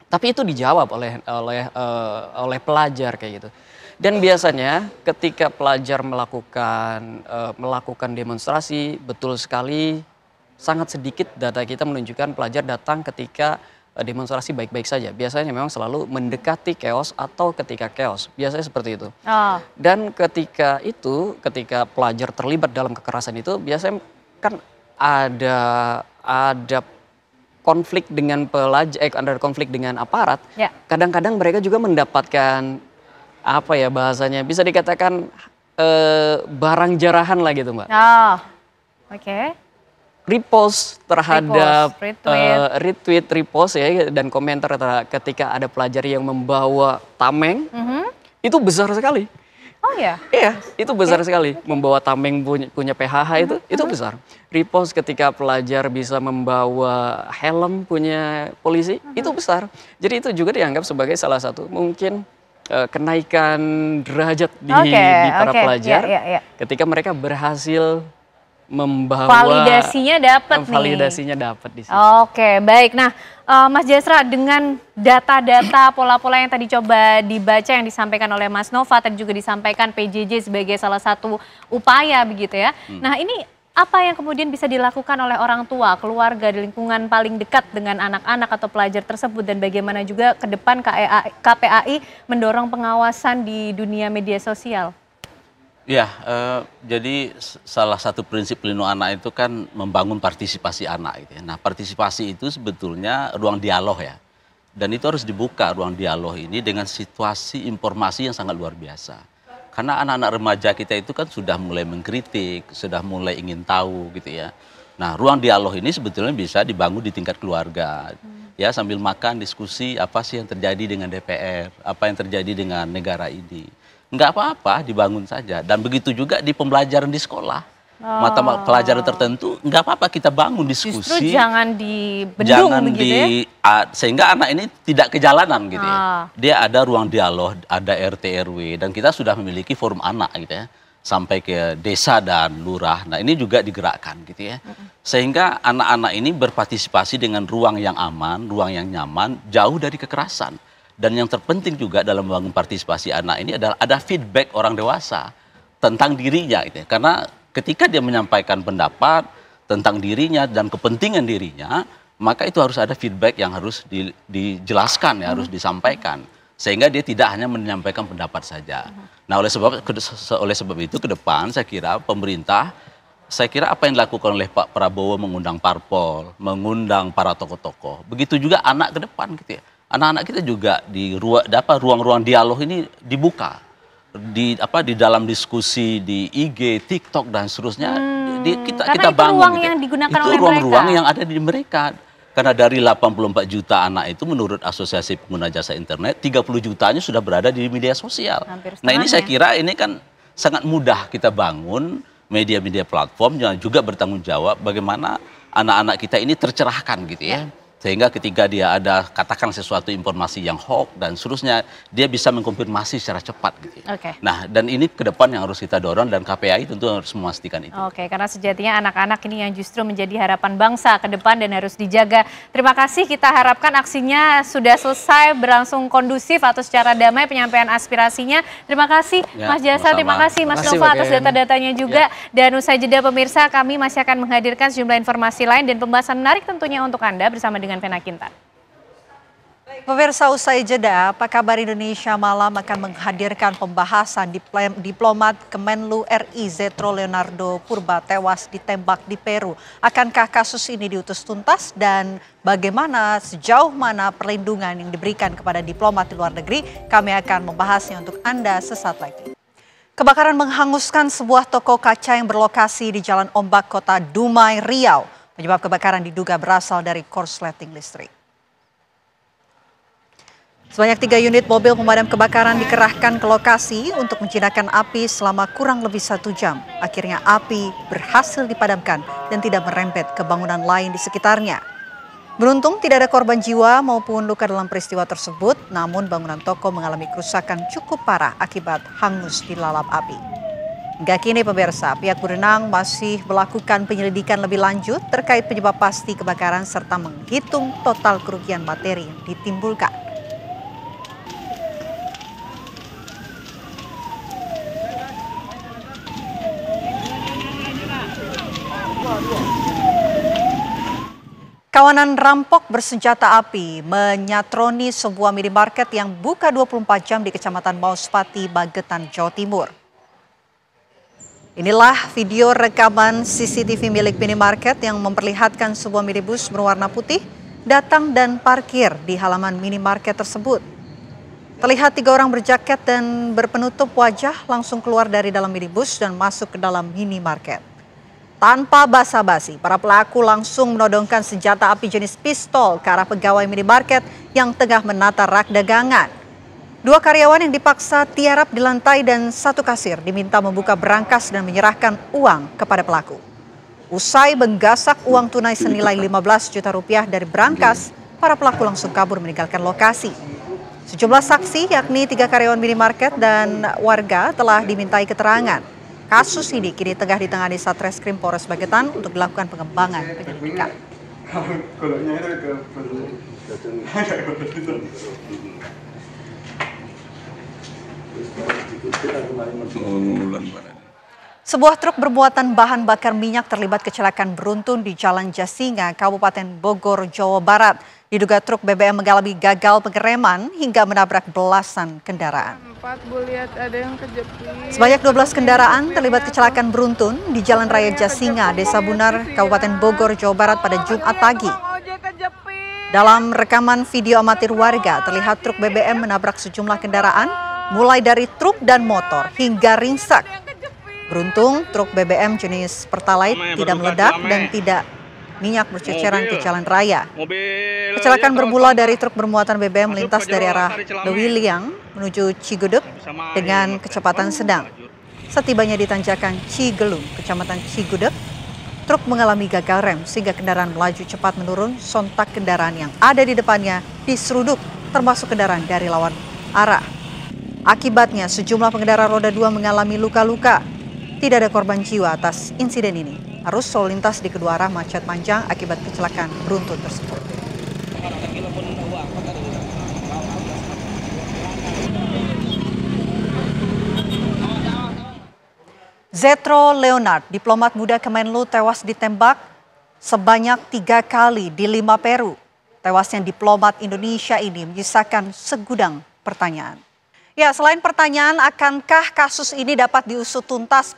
Speaker 13: Tapi itu dijawab oleh pelajar kayak gitu. Dan biasanya ketika pelajar melakukan demonstrasi, betul sekali sangat sedikit data kita menunjukkan pelajar datang ketika demonstrasi baik-baik saja. Biasanya memang selalu mendekati chaos atau ketika chaos. Biasanya seperti itu. Dan ketika pelajar terlibat dalam kekerasan itu, biasanya kan ada konflik dengan pelajar, ada konflik dengan aparat, kadang-kadang mereka juga mendapatkan apa ya bahasanya, bisa dikatakan barang jarahan lah gitu, Mbak.
Speaker 1: Oh, oke.
Speaker 13: Repost terhadap
Speaker 1: retweet,
Speaker 13: repost ya, dan komentar ketika ada pelajar yang membawa tameng, itu besar sekali.
Speaker 1: Oh ya?
Speaker 13: Iya, itu besar sekali. Membawa tameng punya PHH itu besar. Repost ketika pelajar bisa membawa helm punya polisi, itu besar. Jadi itu juga dianggap sebagai salah satu mungkin kenaikan derajat di para pelajar ketika mereka berhasil membawa
Speaker 1: validasinya dapat nih.
Speaker 13: Validasinya dapat di situ.
Speaker 1: Oke, baik. Nah, Mas Jasra, dengan data-data pola-pola yang tadi coba dibaca yang disampaikan oleh Mas Nova, tadi juga disampaikan PJJ sebagai salah satu upaya begitu ya. Nah, ini apa yang kemudian bisa dilakukan oleh orang tua, keluarga di lingkungan paling dekat dengan anak-anak atau pelajar tersebut, dan bagaimana juga ke depan KPAI mendorong pengawasan di dunia media sosial?
Speaker 15: Ya, jadi salah satu prinsip pelindungan anak itu kan membangun partisipasi anak. Gitu ya. Nah, partisipasi itu sebetulnya ruang dialog ya. Dan itu harus dibuka ruang dialog ini dengan situasi informasi yang sangat luar biasa. Karena anak-anak remaja kita itu kan sudah mulai mengkritik, sudah mulai ingin tahu gitu ya. Nah, ruang dialog ini sebetulnya bisa dibangun di tingkat keluarga. Ya, sambil makan, diskusi apa sih yang terjadi dengan DPR, apa yang terjadi dengan negara ini. Nggak apa-apa, dibangun saja. Dan begitu juga di pembelajaran di sekolah. Mata pelajaran tertentu, nggak apa-apa kita bangun diskusi.
Speaker 1: Justru jangan dibendung begitu ya?
Speaker 15: Sehingga anak ini tidak ke jalanan gitu ya. Dia ada ruang dialog, ada RT RW, dan kita sudah memiliki forum anak gitu ya. Sampai ke desa dan lurah. Nah, ini juga digerakkan gitu ya. Sehingga anak-anak ini berpartisipasi dengan ruang yang aman, ruang yang nyaman, jauh dari kekerasan. Dan yang terpenting juga dalam membangun partisipasi anak ini adalah ada feedback orang dewasa tentang dirinya gitu ya. Karena ketika dia menyampaikan pendapat tentang dirinya dan kepentingan dirinya, maka itu harus ada feedback yang harus dijelaskan ya, harus disampaikan. Sehingga dia tidak hanya menyampaikan pendapat saja. Nah, oleh sebab itu ke depan saya kira pemerintah, apa yang dilakukan oleh Pak Prabowo mengundang parpol, mengundang para tokoh-tokoh, begitu juga anak ke depan gitu ya. Anak-anak kita juga di ruang-ruang dialog ini dibuka di dalam diskusi di IG, TikTok dan seterusnya. Kita bangun
Speaker 1: ruang yang digunakan
Speaker 15: itu
Speaker 1: oleh
Speaker 15: ruang-ruang yang ada di mereka. Karena dari 84 juta anak itu menurut Asosiasi Pengguna Jasa Internet 30 jutanya sudah berada di media sosial. Nah, ini saya kira ini kan sangat mudah kita bangun media-media platform yang juga bertanggung jawab bagaimana anak-anak kita ini tercerahkan gitu ya. Sehingga ketika dia ada katakan sesuatu informasi yang hoax dan seterusnya, dia bisa mengkonfirmasi secara cepat gitu. Nah, dan ini ke depan yang harus kita dorong dan KPAI tentu harus memastikan itu.
Speaker 1: Karena sejatinya anak-anak ini yang justru menjadi harapan bangsa ke depan dan harus dijaga. Terima kasih, kita harapkan aksinya sudah selesai, berlangsung kondusif atau secara damai penyampaian aspirasinya. Terima kasih Mas Jasra, terima kasih Mas Nova atas data-datanya juga. Dan usai jeda pemirsa, kami masih akan menghadirkan sejumlah informasi lain dan pembahasan menarik tentunya untuk Anda bersama dengan Vena Kintan.
Speaker 3: Pemirsa, usai jeda, Apa Kabar Indonesia Malam akan menghadirkan pembahasan diplomat Kemenlu RI Zetro Leonardo Purba tewas ditembak di Peru. Akankah kasus ini diutus tuntas dan bagaimana sejauh mana perlindungan yang diberikan kepada diplomat di luar negeri? Kami akan membahasnya untuk Anda sesaat lagi. Kebakaran menghanguskan sebuah toko kaca yang berlokasi di Jalan Ombak, Kota Dumai, Riau. Penyebab kebakaran diduga berasal dari korsleting listrik. Sebanyak 3 unit mobil pemadam kebakaran dikerahkan ke lokasi untuk menjinakkan api selama kurang lebih 1 jam. Akhirnya api berhasil dipadamkan dan tidak merembet ke bangunan lain di sekitarnya. Beruntung tidak ada korban jiwa maupun luka dalam peristiwa tersebut, namun bangunan toko mengalami kerusakan cukup parah akibat hangus dilalap api. Hingga kini pemirsa, pihak berwenang masih melakukan penyelidikan lebih lanjut terkait penyebab pasti kebakaran serta menghitung total kerugian materi yang ditimbulkan. Kawanan rampok bersenjata api menyatroni sebuah minimarket yang buka 24 jam di Kecamatan Mauspati, Magetan, Jawa Timur. Inilah video rekaman CCTV milik minimarket yang memperlihatkan sebuah minibus berwarna putih datang dan parkir di halaman minimarket tersebut. Terlihat 3 orang berjaket dan berpenutup wajah langsung keluar dari dalam minibus dan masuk ke dalam minimarket. Tanpa basa-basi, para pelaku langsung menodongkan senjata api jenis pistol ke arah pegawai minimarket yang tengah menata rak dagangan. 2 karyawan yang dipaksa tiarap di lantai dan 1 kasir diminta membuka berangkas dan menyerahkan uang kepada pelaku. Usai menggasak uang tunai senilai 15 juta rupiah dari berangkas, para pelaku langsung kabur meninggalkan lokasi. Sejumlah saksi yakni 3 karyawan minimarket dan warga telah dimintai keterangan. Kasus ini kini tengah ditangani Satreskrim Polres Magetan untuk dilakukan pengembangan penyelidikan. Sebuah truk bermuatan bahan bakar minyak terlibat kecelakaan beruntun di Jalan Jasinga, Kabupaten Bogor, Jawa Barat. Diduga truk BBM mengalami gagal pengereman hingga menabrak belasan kendaraan. Sebanyak 12 kendaraan terlibat kecelakaan beruntun di Jalan Raya Jasinga, Desa Bunar, Kabupaten Bogor, Jawa Barat pada Jumat pagi. Dalam rekaman video amatir warga, terlihat truk BBM menabrak sejumlah kendaraan, mulai dari truk dan motor hingga ringsek. Beruntung truk BBM jenis Pertalite tidak meledak dan tidak minyak berceceran ke jalan raya. Kecelakaan bermula dari truk bermuatan BBM melintas dari arah Lewiliang menuju Cigudeg dengan kecepatan sedang. Setibanya di tanjakan Cigelung, Kecamatan Cigudeg, truk mengalami gagal rem sehingga kendaraan melaju cepat menurun, sontak kendaraan yang ada di depannya diseruduk, termasuk kendaraan dari lawan arah. Akibatnya sejumlah pengendara roda 2 mengalami luka-luka. Tidak ada korban jiwa atas insiden ini. Arus lalu lintas di kedua arah macet panjang akibat kecelakaan beruntun tersebut. Zetro Leonard, diplomat muda Kemenlu, tewas ditembak sebanyak 3 kali di Lima, Peru. Tewasnya diplomat Indonesia ini menyisakan segudang pertanyaan. Ya, selain pertanyaan akankah kasus ini dapat diusut tuntas,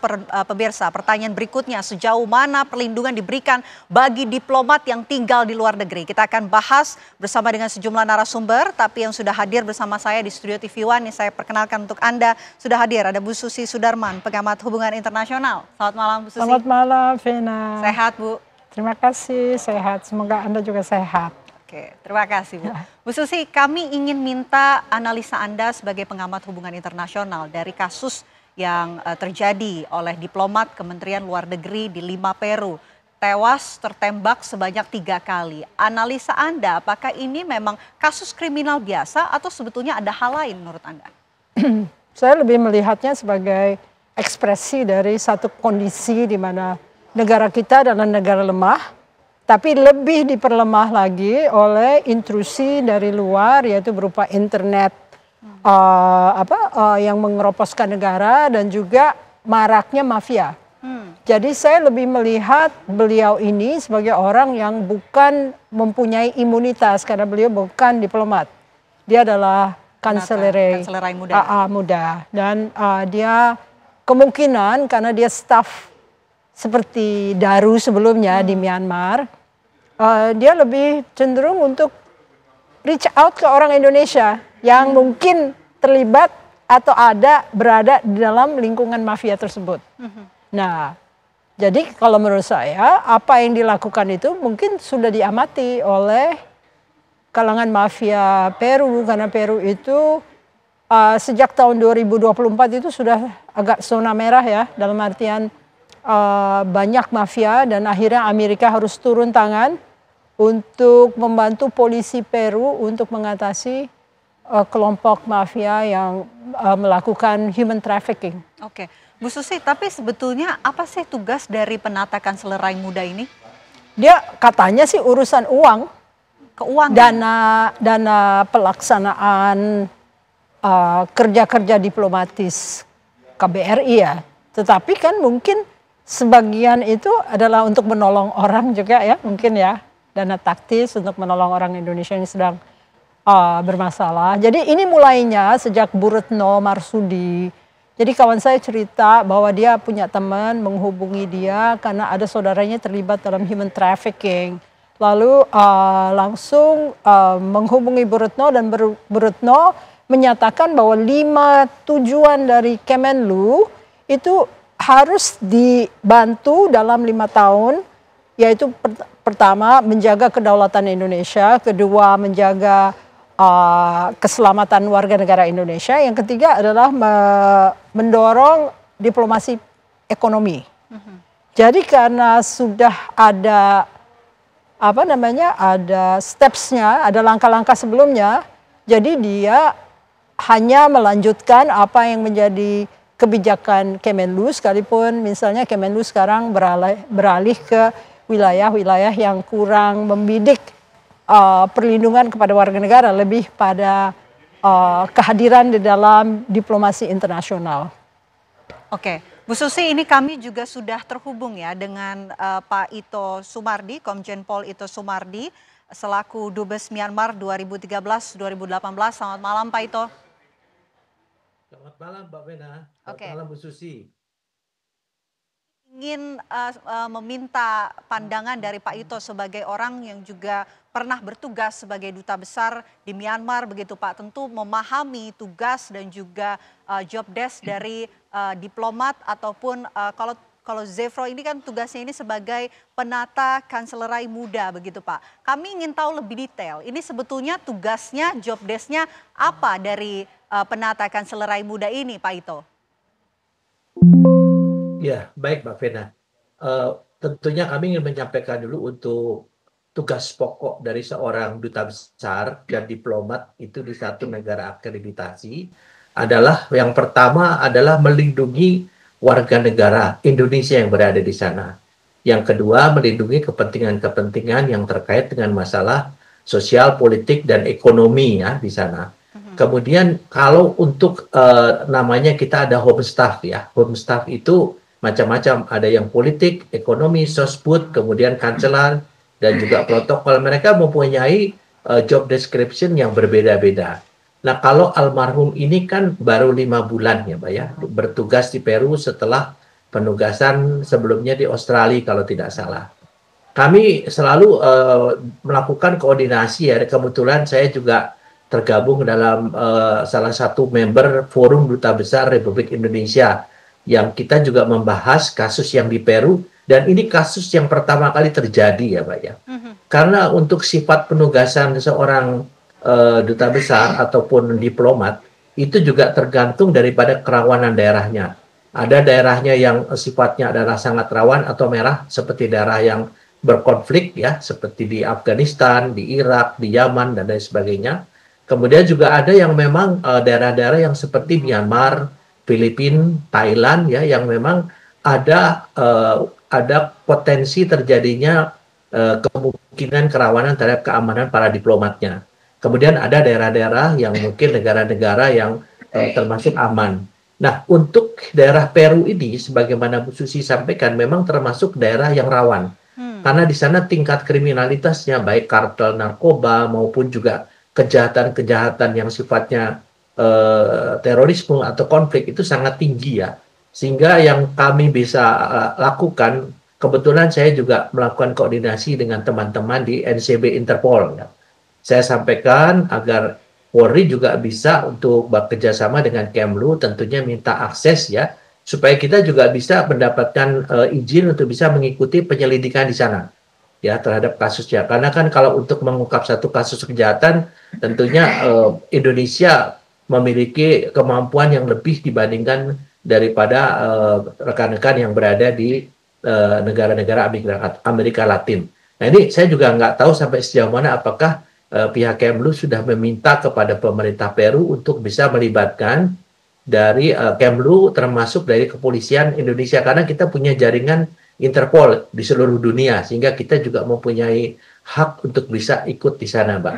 Speaker 3: pemirsa, pertanyaan berikutnya sejauh mana perlindungan diberikan bagi diplomat yang tinggal di luar negeri. Kita akan bahas bersama dengan sejumlah narasumber, tapi yang sudah hadir bersama saya di Studio TV One, yang saya perkenalkan untuk Anda, sudah hadir ada Bu Susi Sudarman, pengamat hubungan internasional. Selamat malam Bu Susi.
Speaker 16: Selamat malam Vena.
Speaker 3: Sehat Bu?
Speaker 16: Terima kasih, sehat. Semoga Anda juga sehat.
Speaker 3: Oke, terima kasih Bu. Bu Susi, kami ingin minta analisa Anda sebagai pengamat hubungan internasional dari kasus yang terjadi oleh diplomat Kementerian Luar Negeri di Lima, Peru. Tewas tertembak sebanyak 3 kali. Analisa Anda, apakah ini memang kasus kriminal biasa atau sebetulnya ada hal lain menurut Anda?
Speaker 16: Saya lebih melihatnya sebagai ekspresi dari satu kondisi di mana negara kita adalah negara lemah, tapi lebih diperlemah lagi oleh intrusi dari luar, yaitu berupa internet yang mengeroposkan negara dan juga maraknya mafia. Jadi saya lebih melihat beliau ini sebagai orang yang bukan mempunyai imunitas karena beliau bukan diplomat. Dia adalah kanseler muda. Dan dia kemungkinan karena dia staf seperti Daru sebelumnya di Myanmar, dia lebih cenderung untuk reach out ke orang Indonesia yang mungkin terlibat atau berada di dalam lingkungan mafia tersebut. Nah, jadi kalau menurut saya apa yang dilakukan itu mungkin sudah diamati oleh kalangan mafia Peru, karena Peru itu sejak tahun 2024 itu sudah agak zona merah ya, dalam artian banyak mafia, dan akhirnya Amerika harus turun tangan untuk membantu polisi Peru untuk mengatasi kelompok mafia yang melakukan human trafficking.
Speaker 3: Oke, Bu Susi, tapi sebetulnya apa sih tugas dari penata Kanselerai muda ini?
Speaker 16: Dia katanya sih urusan uang,
Speaker 3: keuangan,
Speaker 16: dana pelaksanaan kerja-kerja diplomatis KBRI ya. Tetapi kan mungkin sebagian itu adalah untuk menolong orang juga ya, mungkin ya, dana taktis untuk menolong orang Indonesia yang sedang bermasalah. Jadi ini mulainya sejak Bu Retno Marsudi. Jadi kawan saya cerita bahwa dia punya teman menghubungi dia karena ada saudaranya terlibat dalam human trafficking. lalu langsung menghubungi Bu Retno dan Bu Retno menyatakan bahwa 5 tujuan dari Kemenlu itu harus dibantu dalam 5 tahun, yaitu pertama menjaga kedaulatan Indonesia, kedua menjaga keselamatan warga negara Indonesia, yang ketiga adalah mendorong diplomasi ekonomi. Jadi karena sudah ada ada steps-nya, ada langkah-langkah sebelumnya, jadi dia hanya melanjutkan apa yang menjadi kebijakan Kemenlu, sekalipun misalnya Kemenlu sekarang beralih ke wilayah-wilayah yang kurang membidik perlindungan kepada warga negara, lebih pada kehadiran di dalam diplomasi internasional.
Speaker 3: Oke, Bu Susi, ini kami juga sudah terhubung ya dengan Pak Ito Sumardi, Komjen Pol Ito Sumardi, selaku Dubes Myanmar 2013-2018. Selamat malam Pak Ito.
Speaker 17: Selamat malam Mbak Vena, selamat malam Bu Susi.
Speaker 3: Ingin meminta pandangan dari Pak Ito sebagai orang yang juga pernah bertugas sebagai duta besar di Myanmar, begitu Pak, tentu memahami tugas dan juga job desk dari diplomat ataupun kalau Zefro ini kan tugasnya ini sebagai penata kanselerai muda, begitu Pak. Kami ingin tahu lebih detail, ini sebetulnya tugasnya, job desk-nya apa dari penata kanselerai muda ini Pak Ito?
Speaker 17: Ya, baik Mbak Vena. Tentunya kami ingin menyampaikan dulu untuk tugas pokok dari seorang duta besar dan diplomat itu di satu negara akreditasi adalah yang pertama adalah melindungi warga negara Indonesia yang berada di sana. Yang kedua, melindungi kepentingan-kepentingan yang terkait dengan masalah sosial, politik, dan ekonomi ya di sana. Kemudian kalau untuk namanya kita ada home staff ya. Home staff itu macam-macam, ada yang politik, ekonomi, sosbud, kemudian kanselar, dan juga protokol. Mereka mempunyai job description yang berbeda-beda. Nah, kalau almarhum ini kan baru 5 bulan ya Pak ya, bertugas di Peru setelah penugasan sebelumnya di Australia kalau tidak salah. Kami selalu melakukan koordinasi ya, kebetulan saya juga tergabung dalam salah satu member Forum Duta Besar Republik Indonesia yang kita juga membahas kasus yang di Peru, dan ini kasus yang pertama kali terjadi ya Pak ya. Karena untuk sifat penugasan seorang duta besar ataupun diplomat itu juga tergantung daripada kerawanan daerahnya. Ada daerahnya yang sifatnya adalah sangat rawan atau merah seperti daerah yang berkonflik ya, seperti di Afghanistan, di Irak, di Yaman dan lain sebagainya. Kemudian juga ada yang memang daerah-daerah yang seperti Myanmar, Filipina, Thailand ya, yang memang ada potensi terjadinya kemungkinan kerawanan terhadap keamanan para diplomatnya. Kemudian ada daerah-daerah yang mungkin negara-negara yang termasuk aman. Nah, untuk daerah Peru ini, sebagaimana Bu Susi sampaikan, memang termasuk daerah yang rawan. Karena di sana tingkat kriminalitasnya, baik kartel narkoba maupun juga kejahatan-kejahatan yang sifatnya terorisme atau konflik itu sangat tinggi ya. Sehingga yang kami bisa lakukan, kebetulan saya juga melakukan koordinasi dengan teman-teman di NCB Interpol ya. Saya sampaikan agar Polri juga bisa untuk bekerja sama dengan Kemlu, tentunya minta akses ya, supaya kita juga bisa mendapatkan izin untuk bisa mengikuti penyelidikan di sana ya terhadap kasusnya. Karena kan kalau untuk mengungkap satu kasus kejahatan, tentunya Indonesia memiliki kemampuan yang lebih dibandingkan daripada rekan-rekan yang berada di negara-negara Amerika Latin. Nah ini saya juga nggak tahu sampai sejauh mana apakah pihak Kemlu sudah meminta kepada pemerintah Peru untuk bisa melibatkan dari Kemlu termasuk dari kepolisian Indonesia, karena kita punya jaringan Interpol di seluruh dunia sehingga kita juga mempunyai hak untuk bisa ikut di sana, Mbak.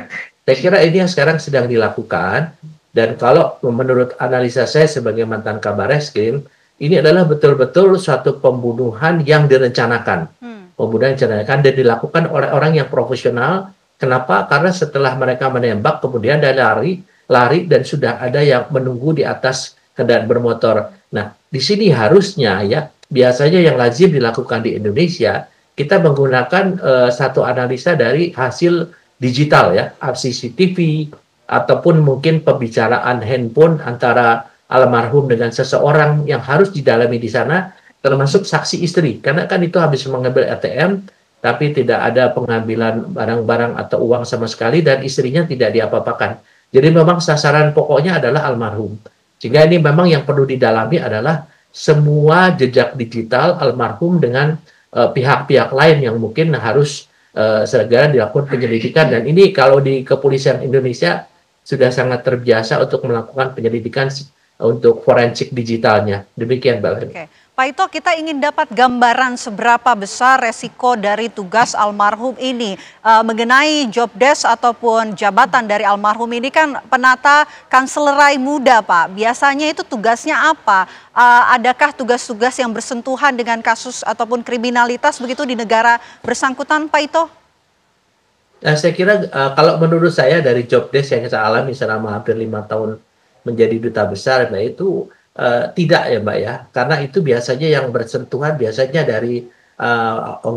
Speaker 17: Saya kira ini yang sekarang sedang dilakukan, dan kalau menurut analisa saya sebagai mantan Kabar Reskrim, ini adalah betul-betul suatu pembunuhan yang direncanakan. Pembunuhan yang direncanakan dan dilakukan oleh orang yang profesional. Kenapa? Karena setelah mereka menembak, kemudian dia lari dan sudah ada yang menunggu di atas kendaraan bermotor. Nah, di sini harusnya ya, biasanya yang lazim dilakukan di Indonesia, kita menggunakan satu analisa dari hasil digital ya, CCTV ataupun mungkin pembicaraan handphone antara almarhum dengan seseorang yang harus didalami di sana, termasuk saksi istri, karena kan itu habis mengambil ATM tapi tidak ada pengambilan barang-barang atau uang sama sekali dan istrinya tidak diapa-apakan. Jadi memang sasaran pokoknya adalah almarhum. Sehingga ini memang yang perlu didalami adalah semua jejak digital almarhum dengan pihak-pihak lain yang mungkin harus segera dilakukan penyelidikan. Dan ini kalau di Kepolisian Indonesia sudah sangat terbiasa untuk melakukan penyelidikan untuk forensik digitalnya. Demikian, Mbak Leni.
Speaker 3: Oke. Pak Ito, kita ingin dapat gambaran seberapa besar resiko dari tugas almarhum ini. Mengenai job desk ataupun jabatan dari almarhum ini kan penata kanslerai muda, Pak. Biasanya itu tugasnya apa? Adakah tugas-tugas yang bersentuhan dengan kasus ataupun kriminalitas begitu di negara bersangkutan, Pak Ito?
Speaker 17: Nah, saya kira kalau menurut saya dari job desk yang saya alami selama hampir 5 tahun menjadi duta besar, nah itu tidak ya Mbak ya, karena itu biasanya yang bersentuhan biasanya dari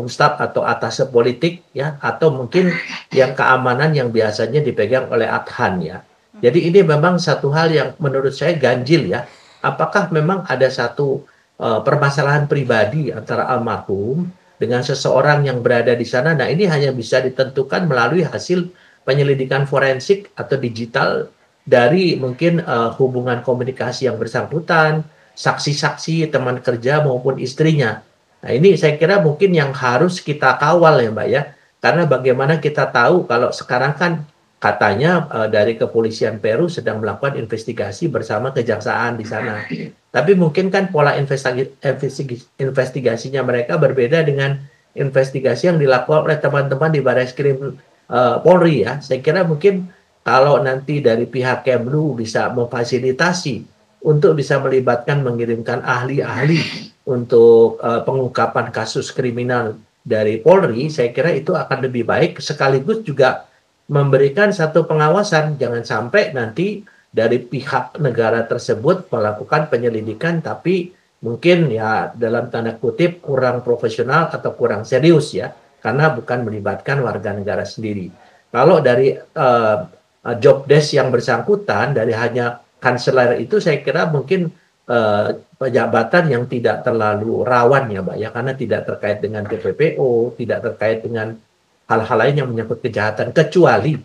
Speaker 17: staf atau atas politik ya, atau mungkin yang keamanan yang biasanya dipegang oleh Adhan ya. Jadi ini memang satu hal yang menurut saya ganjil ya. Apakah memang ada satu permasalahan pribadi antara almarhum dengan seseorang yang berada di sana? Nah ini hanya bisa ditentukan melalui hasil penyelidikan forensik atau digital dari mungkin hubungan komunikasi yang bersangkutan, saksi-saksi, teman kerja maupun istrinya. Nah ini saya kira mungkin yang harus kita kawal ya Mbak ya. Karena bagaimana kita tahu kalau sekarang kan katanya dari Kepolisian Peru sedang melakukan investigasi bersama kejaksaan di sana. Tapi mungkin kan pola investigasinya mereka berbeda dengan investigasi yang dilakukan oleh teman-teman di Barreskrim Polri ya. Saya kira mungkin kalau nanti dari pihak Kemlu bisa memfasilitasi untuk bisa melibatkan mengirimkan ahli-ahli untuk pengungkapan kasus kriminal dari Polri, saya kira itu akan lebih baik, sekaligus juga memberikan satu pengawasan. Jangan sampai nanti dari pihak negara tersebut melakukan penyelidikan tapi mungkin ya dalam tanda kutip kurang profesional atau kurang serius ya, karena bukan melibatkan warga negara sendiri. Kalau dari job desk yang bersangkutan dari hanya kanselir itu saya kira mungkin jabatan yang tidak terlalu rawan ya Mbak ya, karena tidak terkait dengan TPPO, tidak terkait dengan hal-hal lain yang menyangkut kejahatan, kecuali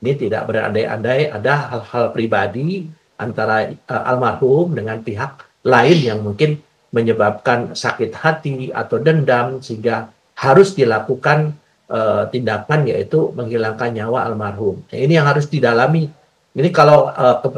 Speaker 17: ini tidak berandai-andai ada hal-hal pribadi antara almarhum dengan pihak lain yang mungkin menyebabkan sakit hati atau dendam sehingga harus dilakukan tindakan yaitu menghilangkan nyawa almarhum. Nah, ini yang harus didalami. Ini kalau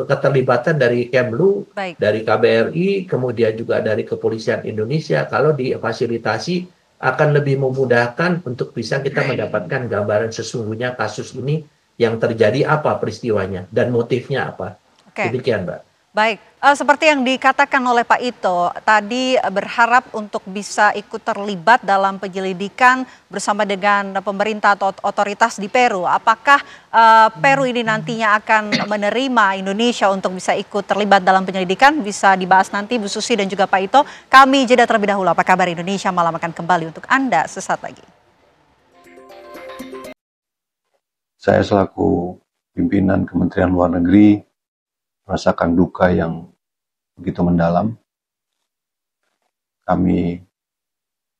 Speaker 17: keterlibatan dari Kemlu, dari KBRI, kemudian juga dari Kepolisian Indonesia, kalau difasilitasi akan lebih memudahkan untuk bisa kita mendapatkan gambaran sesungguhnya kasus ini yang terjadi apa peristiwanya dan motifnya apa. Demikian, Mbak.
Speaker 3: Baik, seperti yang dikatakan oleh Pak Ito, tadi berharap untuk bisa ikut terlibat dalam penyelidikan bersama dengan pemerintah atau otoritas di Peru. Apakah Peru ini nantinya akan menerima Indonesia untuk bisa ikut terlibat dalam penyelidikan? Bisa dibahas nanti Bu Susi dan juga Pak Ito. Kami jeda terlebih dahulu. Apa kabar Indonesia Malam akan kembali untuk Anda sesaat lagi.
Speaker 10: Saya selaku pimpinan Kementerian Luar Negeri merasakan duka yang begitu mendalam. Kami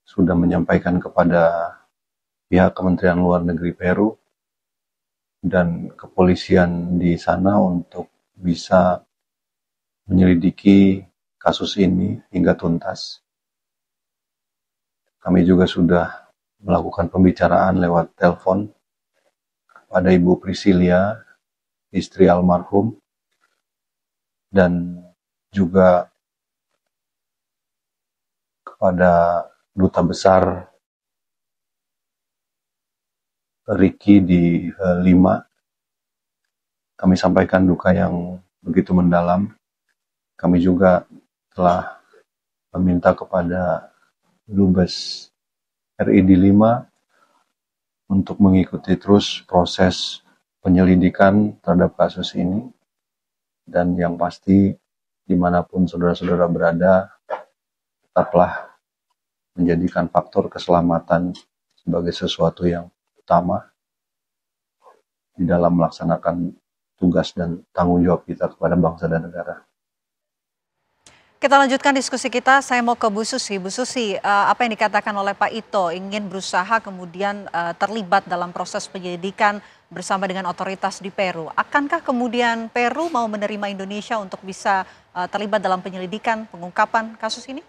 Speaker 10: sudah menyampaikan kepada pihak Kementerian Luar Negeri Peru dan kepolisian di sana untuk bisa menyelidiki kasus ini hingga tuntas. Kami juga sudah melakukan pembicaraan lewat telepon kepada Ibu Priscilia, istri almarhum, dan juga kepada Duta Besar Ricky di Lima. Kami sampaikan duka yang begitu mendalam. Kami juga telah meminta kepada Dubes RI di Lima untuk mengikuti terus proses penyelidikan terhadap kasus ini. Dan yang pasti dimanapun saudara-saudara berada, tetaplah menjadikan faktor keselamatan sebagai sesuatu yang utama di dalam melaksanakan tugas dan tanggung jawab kita kepada bangsa dan negara.
Speaker 3: Kita lanjutkan diskusi kita. Saya mau ke Bu Susi. Bu Susi, apa yang dikatakan oleh Pak Ito ingin berusaha kemudian terlibat dalam proses penyelidikan bersama dengan otoritas di Peru. Akankah kemudian Peru mau menerima Indonesia untuk bisa terlibat dalam penyelidikan, pengungkapan kasus ini?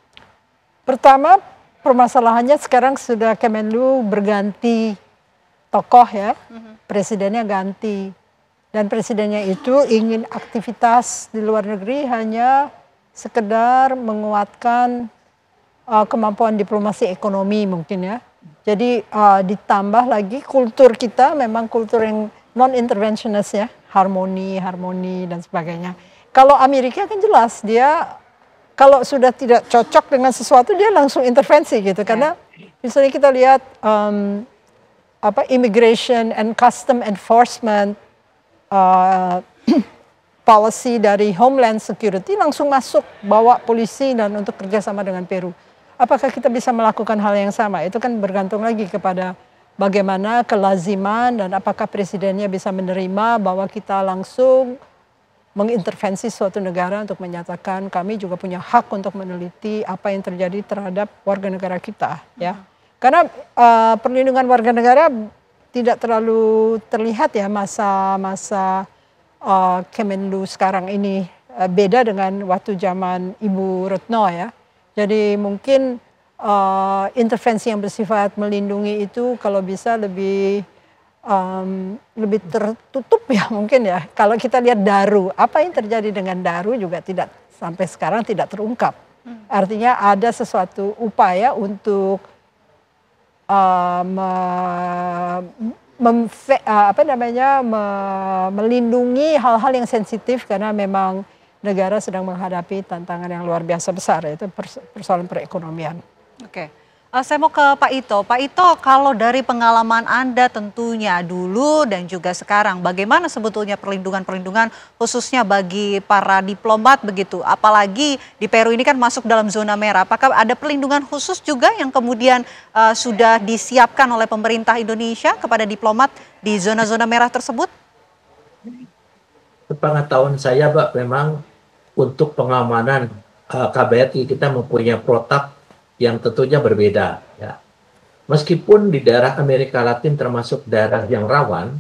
Speaker 16: Pertama, permasalahannya sekarang sudah Kemenlu berganti tokoh ya, presidennya ganti. Dan presidennya itu ingin aktivitas di luar negeri hanya sekedar menguatkan kemampuan diplomasi ekonomi mungkin ya. Jadi ditambah lagi kultur kita memang kultur yang non-interventionist ya, harmoni dan sebagainya. Kalau Amerika kan jelas dia kalau sudah tidak cocok dengan sesuatu dia langsung intervensi gitu. Karena misalnya kita lihat immigration and custom enforcement policy dari Homeland Security langsung masuk bawa polisi dan untuk kerjasama dengan Peru. Apakah kita bisa melakukan hal yang sama? Itu kan bergantung lagi kepada bagaimana kelaziman dan apakah presidennya bisa menerima bahwa kita langsung mengintervensi suatu negara untuk menyatakan kami juga punya hak untuk meneliti apa yang terjadi terhadap warga negara kita. Ya, karena perlindungan warga negara tidak terlalu terlihat ya masa-masa Kemenlu sekarang ini beda dengan waktu zaman Ibu Retno ya. Jadi mungkin intervensi yang bersifat melindungi itu kalau bisa lebih tertutup ya mungkin ya. Kalau kita lihat Daru, apa yang terjadi dengan Daru juga tidak sampai sekarang tidak terungkap. Artinya ada sesuatu upaya untuk melindungi hal-hal yang sensitif karena memang negara sedang menghadapi tantangan yang luar biasa besar, yaitu persoalan perekonomian.
Speaker 3: Oke, saya mau ke Pak Ito. Pak Ito, kalau dari pengalaman Anda tentunya dulu dan juga sekarang, bagaimana sebetulnya perlindungan khususnya bagi para diplomat begitu? Apalagi di Peru ini kan masuk dalam zona merah. Apakah ada perlindungan khusus juga yang kemudian sudah disiapkan oleh pemerintah Indonesia kepada diplomat di zona-zona merah tersebut?
Speaker 17: Sepengetahuan saya, Mbak, memang untuk pengamanan KBRI kita mempunyai protap yang tentunya berbeda ya. Meskipun di daerah Amerika Latin termasuk daerah yang rawan,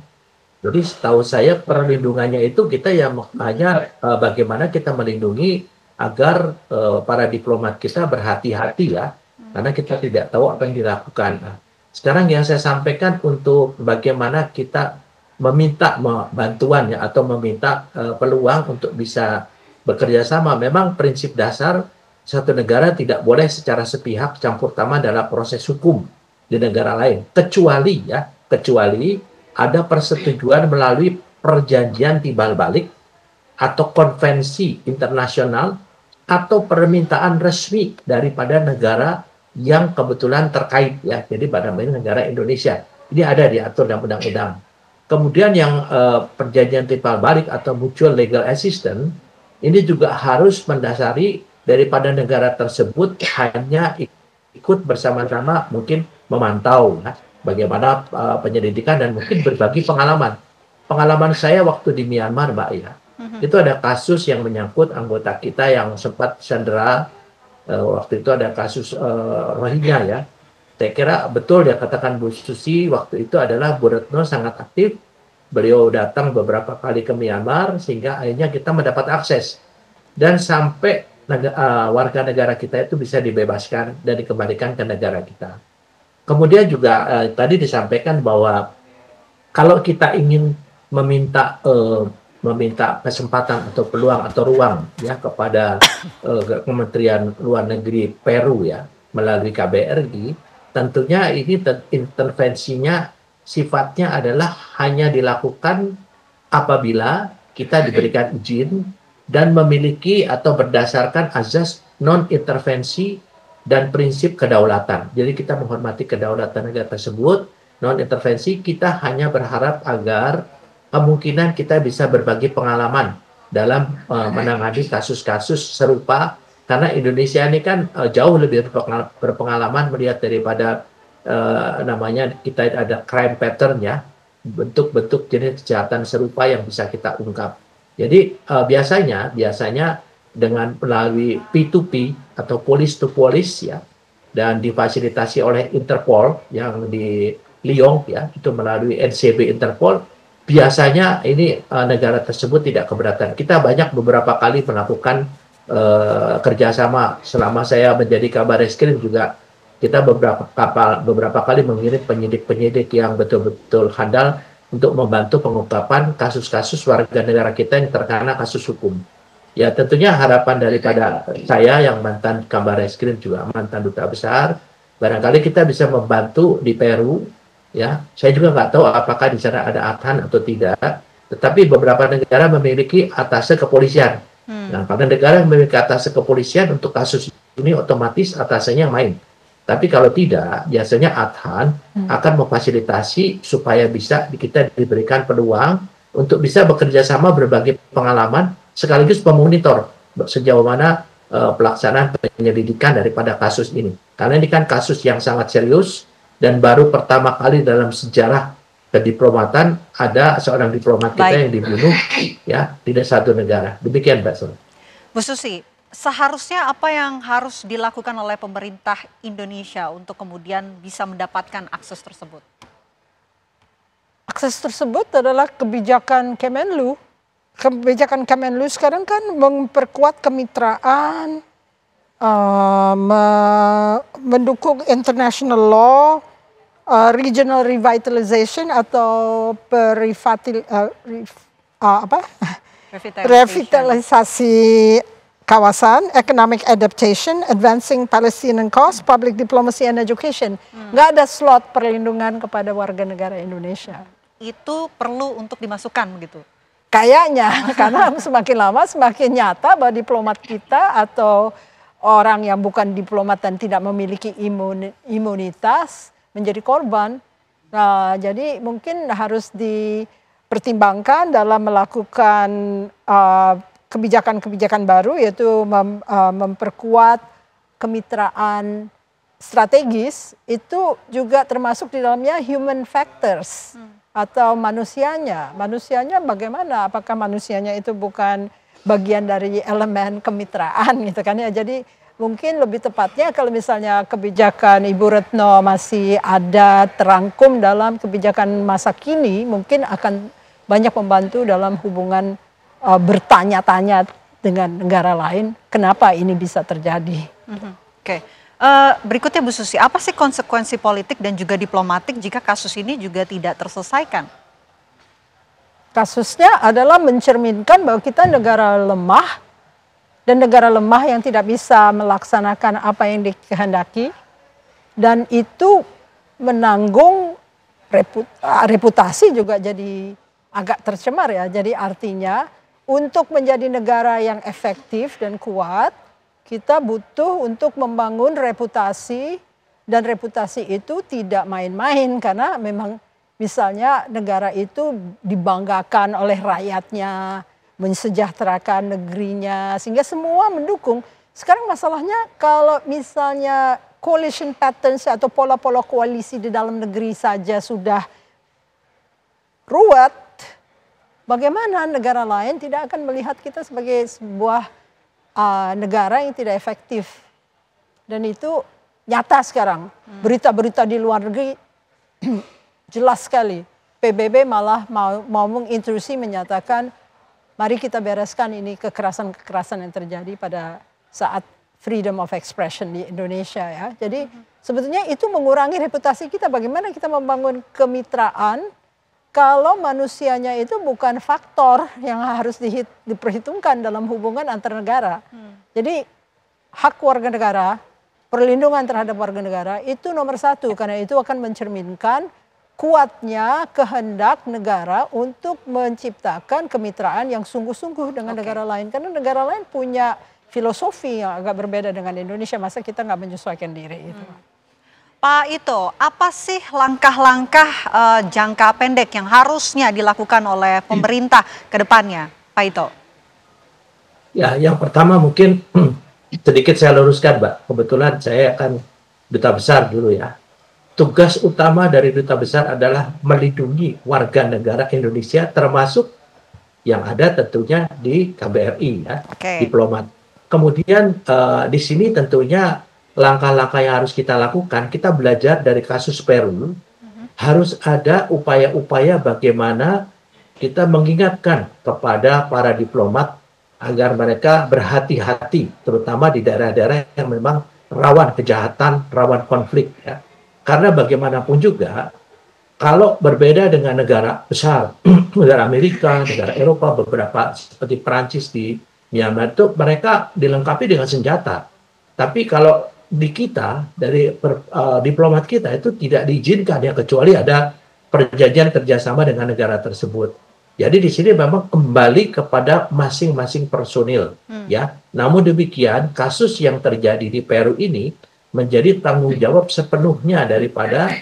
Speaker 17: jadi setahu saya perlindungannya itu kita ya makanya bagaimana kita melindungi agar para diplomat kita berhati-hati ya, karena kita tidak tahu apa yang dilakukan. Nah, sekarang yang saya sampaikan untuk bagaimana kita meminta bantuan ya atau meminta peluang untuk bisa bekerja sama. Memang prinsip dasar satu negara tidak boleh secara sepihak campur tangan dalam proses hukum di negara lain, kecuali ada persetujuan melalui perjanjian timbal balik atau konvensi internasional atau permintaan resmi daripada negara yang kebetulan terkait ya. Jadi pada negara Indonesia ini ada diatur dalam undang-undang. Kemudian yang perjanjian timbal balik atau mutual legal assistance ini juga harus mendasari daripada negara tersebut hanya ikut bersama-sama mungkin memantau ya, bagaimana penyelidikan dan mungkin berbagi pengalaman. Pengalaman saya waktu di Myanmar, Mbak ya, itu ada kasus yang menyangkut anggota kita yang sempat sandera. Waktu itu ada kasus Rohingya ya. Saya kira betul dia katakan Bu Susi waktu itu adalah Bu Retno sangat aktif. Beliau datang beberapa kali ke Myanmar sehingga akhirnya kita mendapat akses dan sampai warga negara kita itu bisa dibebaskan dan dikembalikan ke negara kita. Kemudian juga tadi disampaikan bahwa kalau kita ingin meminta kesempatan atau peluang atau ruang ya kepada Kementerian Luar Negeri Peru ya melalui KBRI, tentunya ini intervensinya sifatnya adalah hanya dilakukan apabila kita diberikan izin dan memiliki atau berdasarkan azas non-intervensi dan prinsip kedaulatan. Jadi kita menghormati kedaulatan negara tersebut, non-intervensi, kita hanya berharap agar kemungkinan kita bisa berbagi pengalaman dalam menangani kasus-kasus serupa Karena Indonesia ini kan jauh lebih berpengalaman melihat daripada namanya kita ada crime pattern ya, bentuk-bentuk jenis kejahatan serupa yang bisa kita ungkap. Jadi biasanya dengan melalui P2P atau police to police ya, dan difasilitasi oleh Interpol yang di Lyon ya, itu melalui NCB Interpol, biasanya ini negara tersebut tidak keberatan. Kita beberapa kali melakukan kerjasama selama saya menjadi Kabar Reskrim juga. Kita beberapa kali mengirim penyidik-penyidik yang betul-betul handal untuk membantu pengungkapan kasus-kasus warga negara kita yang terkena kasus hukum. Ya tentunya harapan daripada saya yang mantan Kabar Reskrim juga mantan duta besar, barangkali kita bisa membantu di Peru. Ya, saya juga nggak tahu apakah di sana ada ATHAN atau tidak. Tetapi beberapa negara memiliki atase kepolisian. Nah, pada negara yang memiliki atase kepolisian untuk kasus ini otomatis atasenya main. Tapi kalau tidak, biasanya ATHAN akan memfasilitasi supaya bisa kita diberikan peluang untuk bisa bekerja sama berbagi pengalaman sekaligus memonitor sejauh mana pelaksanaan penyelidikan daripada kasus ini. Karena ini kan kasus yang sangat serius dan baru pertama kali dalam sejarah kediplomatan ada seorang diplomat kita yang dibunuh ya di satu negara. Demikian Mbak Sun.
Speaker 3: Bu Susi, seharusnya apa yang harus dilakukan oleh pemerintah Indonesia untuk kemudian bisa mendapatkan akses tersebut?
Speaker 16: Akses tersebut adalah kebijakan Kemenlu. Kebijakan Kemenlu sekarang kan memperkuat kemitraan, mendukung international law, regional revitalization atau revitalisasi kawasan, economic adaptation, advancing Palestinian cause, public diplomacy and education. Nggak ada slot perlindungan kepada warga negara Indonesia.
Speaker 3: Itu perlu untuk dimasukkan begitu?
Speaker 16: Kayaknya, karena semakin lama semakin nyata bahwa diplomat kita atau orang yang bukan diplomat dan tidak memiliki imunitas menjadi korban. Nah, jadi mungkin harus dipertimbangkan dalam melakukan kebijakan-kebijakan baru, yaitu memperkuat kemitraan strategis. Itu juga termasuk di dalamnya human factors. Atau manusianya bagaimana? Apakah manusianya itu bukan bagian dari elemen kemitraan gitu kan ya? Jadi mungkin lebih tepatnya kalau misalnya kebijakan Ibu Retno masih ada terangkum dalam kebijakan masa kini, mungkin akan banyak membantu dalam hubungan bertanya-tanya dengan negara lain, kenapa ini bisa terjadi.
Speaker 3: Oke. Berikutnya Bu Susi, apa sih konsekuensi politik dan juga diplomatik jika kasus ini juga tidak terselesaikan?
Speaker 16: Kasusnya adalah mencerminkan bahwa kita negara lemah, dan negara lemah yang tidak bisa melaksanakan apa yang dikehendaki, dan itu menanggung reputasi juga jadi agak tercemar ya. Jadi artinya untuk menjadi negara yang efektif dan kuat, kita butuh untuk membangun reputasi, dan reputasi itu tidak main-main karena memang misalnya negara itu dibanggakan oleh rakyatnya, mensejahterakan negerinya sehingga semua mendukung. Sekarang masalahnya kalau misalnya coalition patterns atau pola-pola koalisi di dalam negeri saja sudah ruwet, bagaimana negara lain tidak akan melihat kita sebagai sebuah negara yang tidak efektif. Dan itu nyata sekarang. Berita-berita di luar negeri jelas sekali. PBB malah mau mengintrusi menyatakan, mari kita bereskan ini kekerasan-kekerasan yang terjadi pada saat freedom of expression di Indonesia ya. Jadi sebetulnya itu mengurangi reputasi kita. Bagaimana kita membangun kemitraan kalau manusianya itu bukan faktor yang harus diperhitungkan dalam hubungan antar negara. Jadi hak warga negara, perlindungan terhadap warga negara itu nomor satu. Karena itu akan mencerminkan kuatnya kehendak negara untuk menciptakan kemitraan yang sungguh-sungguh dengan negara lain. Karena negara lain punya filosofi yang agak berbeda dengan Indonesia. Masa kita nggak menyesuaikan diri itu.
Speaker 3: Pak Ito, apa sih langkah-langkah jangka pendek yang harusnya dilakukan oleh pemerintah ke depannya, Pak Ito?
Speaker 17: Ya, yang pertama mungkin sedikit saya luruskan, Mbak. Kebetulan saya kan duta besar dulu ya. Tugas utama dari duta besar adalah melindungi warga negara Indonesia, termasuk yang ada tentunya di KBRI ya, diplomat. Kemudian di sini tentunya langkah-langkah yang harus kita lakukan, kita belajar dari kasus Peru, harus ada upaya-upaya bagaimana kita mengingatkan kepada para diplomat agar mereka berhati-hati, terutama di daerah-daerah yang memang rawan kejahatan, rawan konflik. Ya. Karena bagaimanapun juga, kalau berbeda dengan negara besar, negara Amerika, negara Eropa, beberapa seperti Perancis di Myanmar itu mereka dilengkapi dengan senjata. Tapi kalau di kita, dari diplomat kita itu tidak diizinkan ya, kecuali ada perjanjian kerjasama dengan negara tersebut. Jadi di sini memang kembali kepada masing-masing personil, ya. Namun demikian kasus yang terjadi di Peru ini menjadi tanggung jawab sepenuhnya daripada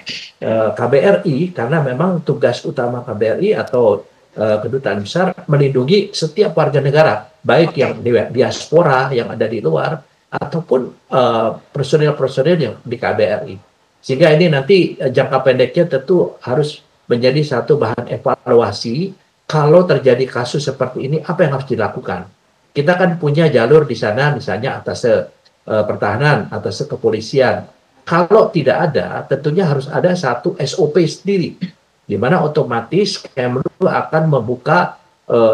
Speaker 17: KBRI, karena memang tugas utama KBRI atau kedutaan besar melindungi setiap warga negara, baik yang di diaspora yang ada di luar ataupun personil-personil yang di KBRI. Sehingga ini nanti jangka pendeknya tentu harus menjadi satu bahan evaluasi. Kalau terjadi kasus seperti ini, apa yang harus dilakukan? Kita kan punya jalur di sana, misalnya atas pertahanan, atas kepolisian. Kalau tidak ada, tentunya harus ada satu SOP sendiri, di mana otomatis Kemlu akan membuka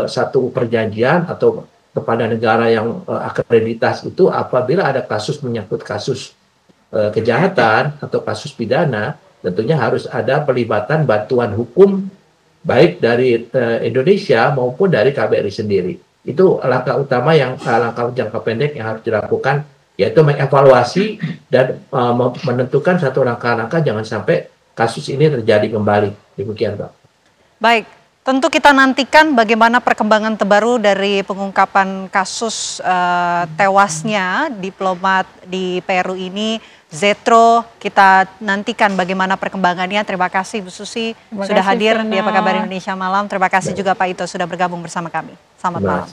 Speaker 17: satu perjanjian atau kepada negara yang akreditas itu apabila ada kasus menyangkut kasus kejahatan atau kasus pidana, tentunya harus ada pelibatan bantuan hukum baik dari Indonesia maupun dari KBRI sendiri. Itu langkah utama langkah jangka pendek yang harus dilakukan, yaitu mengevaluasi dan menentukan satu langkah-langkah jangan sampai kasus ini terjadi kembali. Demikian, Pak.
Speaker 3: Baik, tentu kita nantikan bagaimana perkembangan terbaru dari pengungkapan kasus tewasnya diplomat di Peru ini. Zetro, kita nantikan bagaimana perkembangannya. Terima kasih Bu Susi sudah hadir di Apa Kabar Indonesia Malam. Terima kasih juga Pak Ito sudah bergabung bersama kami. Selamat malam.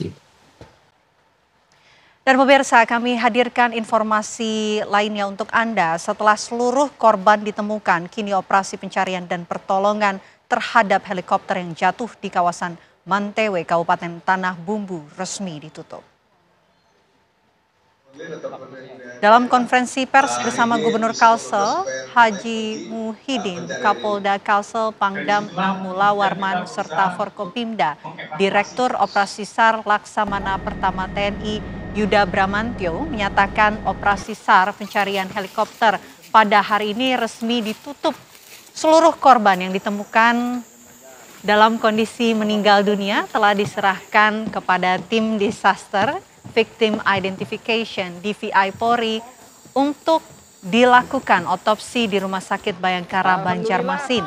Speaker 3: Dan pemirsa, kami hadirkan informasi lainnya untuk Anda. Setelah seluruh korban ditemukan, kini operasi pencarian dan pertolongan terhadap helikopter yang jatuh di kawasan Mantewe, Kabupaten Tanah Bumbu resmi ditutup. Dalam konferensi pers bersama Gubernur Kalsel, Haji Muhyiddin, Kapolda Kalsel, Pangdam Mahmula Warman, serta Forkopimda, Direktur Operasi SAR Laksamana Pertama TNI Yuda Bramantyo menyatakan operasi SAR pencarian helikopter pada hari ini resmi ditutup. Seluruh korban yang ditemukan dalam kondisi meninggal dunia telah diserahkan kepada tim disaster Victim Identification DVI Polri untuk dilakukan otopsi di Rumah Sakit Bayangkara Banjarmasin.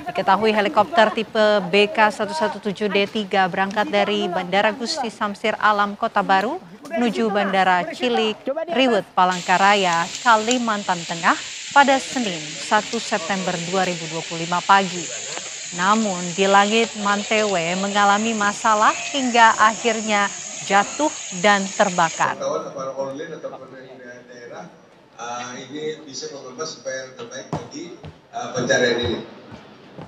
Speaker 3: Diketahui helikopter tipe BK117D3 berangkat dari Bandara Gusti Samsir Alam Kota Baru menuju Bandara Cilik Riwut Palangkaraya, Kalimantan Tengah pada Senin 1 September 2025 pagi. Namun di langit Mantewe mengalami masalah hingga akhirnya jatuh dan terbakar.
Speaker 18: Ini bisa mengubah supaya yang terbaik bagi pencarian ini.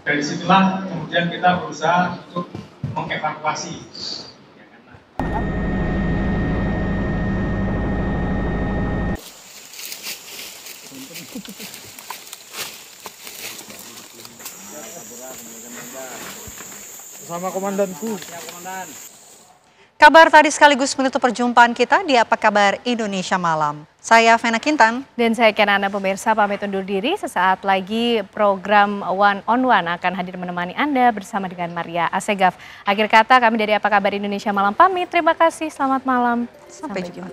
Speaker 18: Dari situlah kemudian kita berusaha untuk mengevakuasi.
Speaker 19: Bersama komandanku. Ya, komandan.
Speaker 3: Kabar tadi sekaligus menutup perjumpaan kita di Apa Kabar Indonesia Malam. Saya Vena Kintan.
Speaker 1: Dan saya Kenana, pemirsa pamit undur diri. Sesaat lagi program One on One akan hadir menemani Anda bersama dengan Maria Asegaf. Akhir kata kami dari Apa Kabar Indonesia Malam pamit. Terima kasih, selamat malam. Sampai jumpa.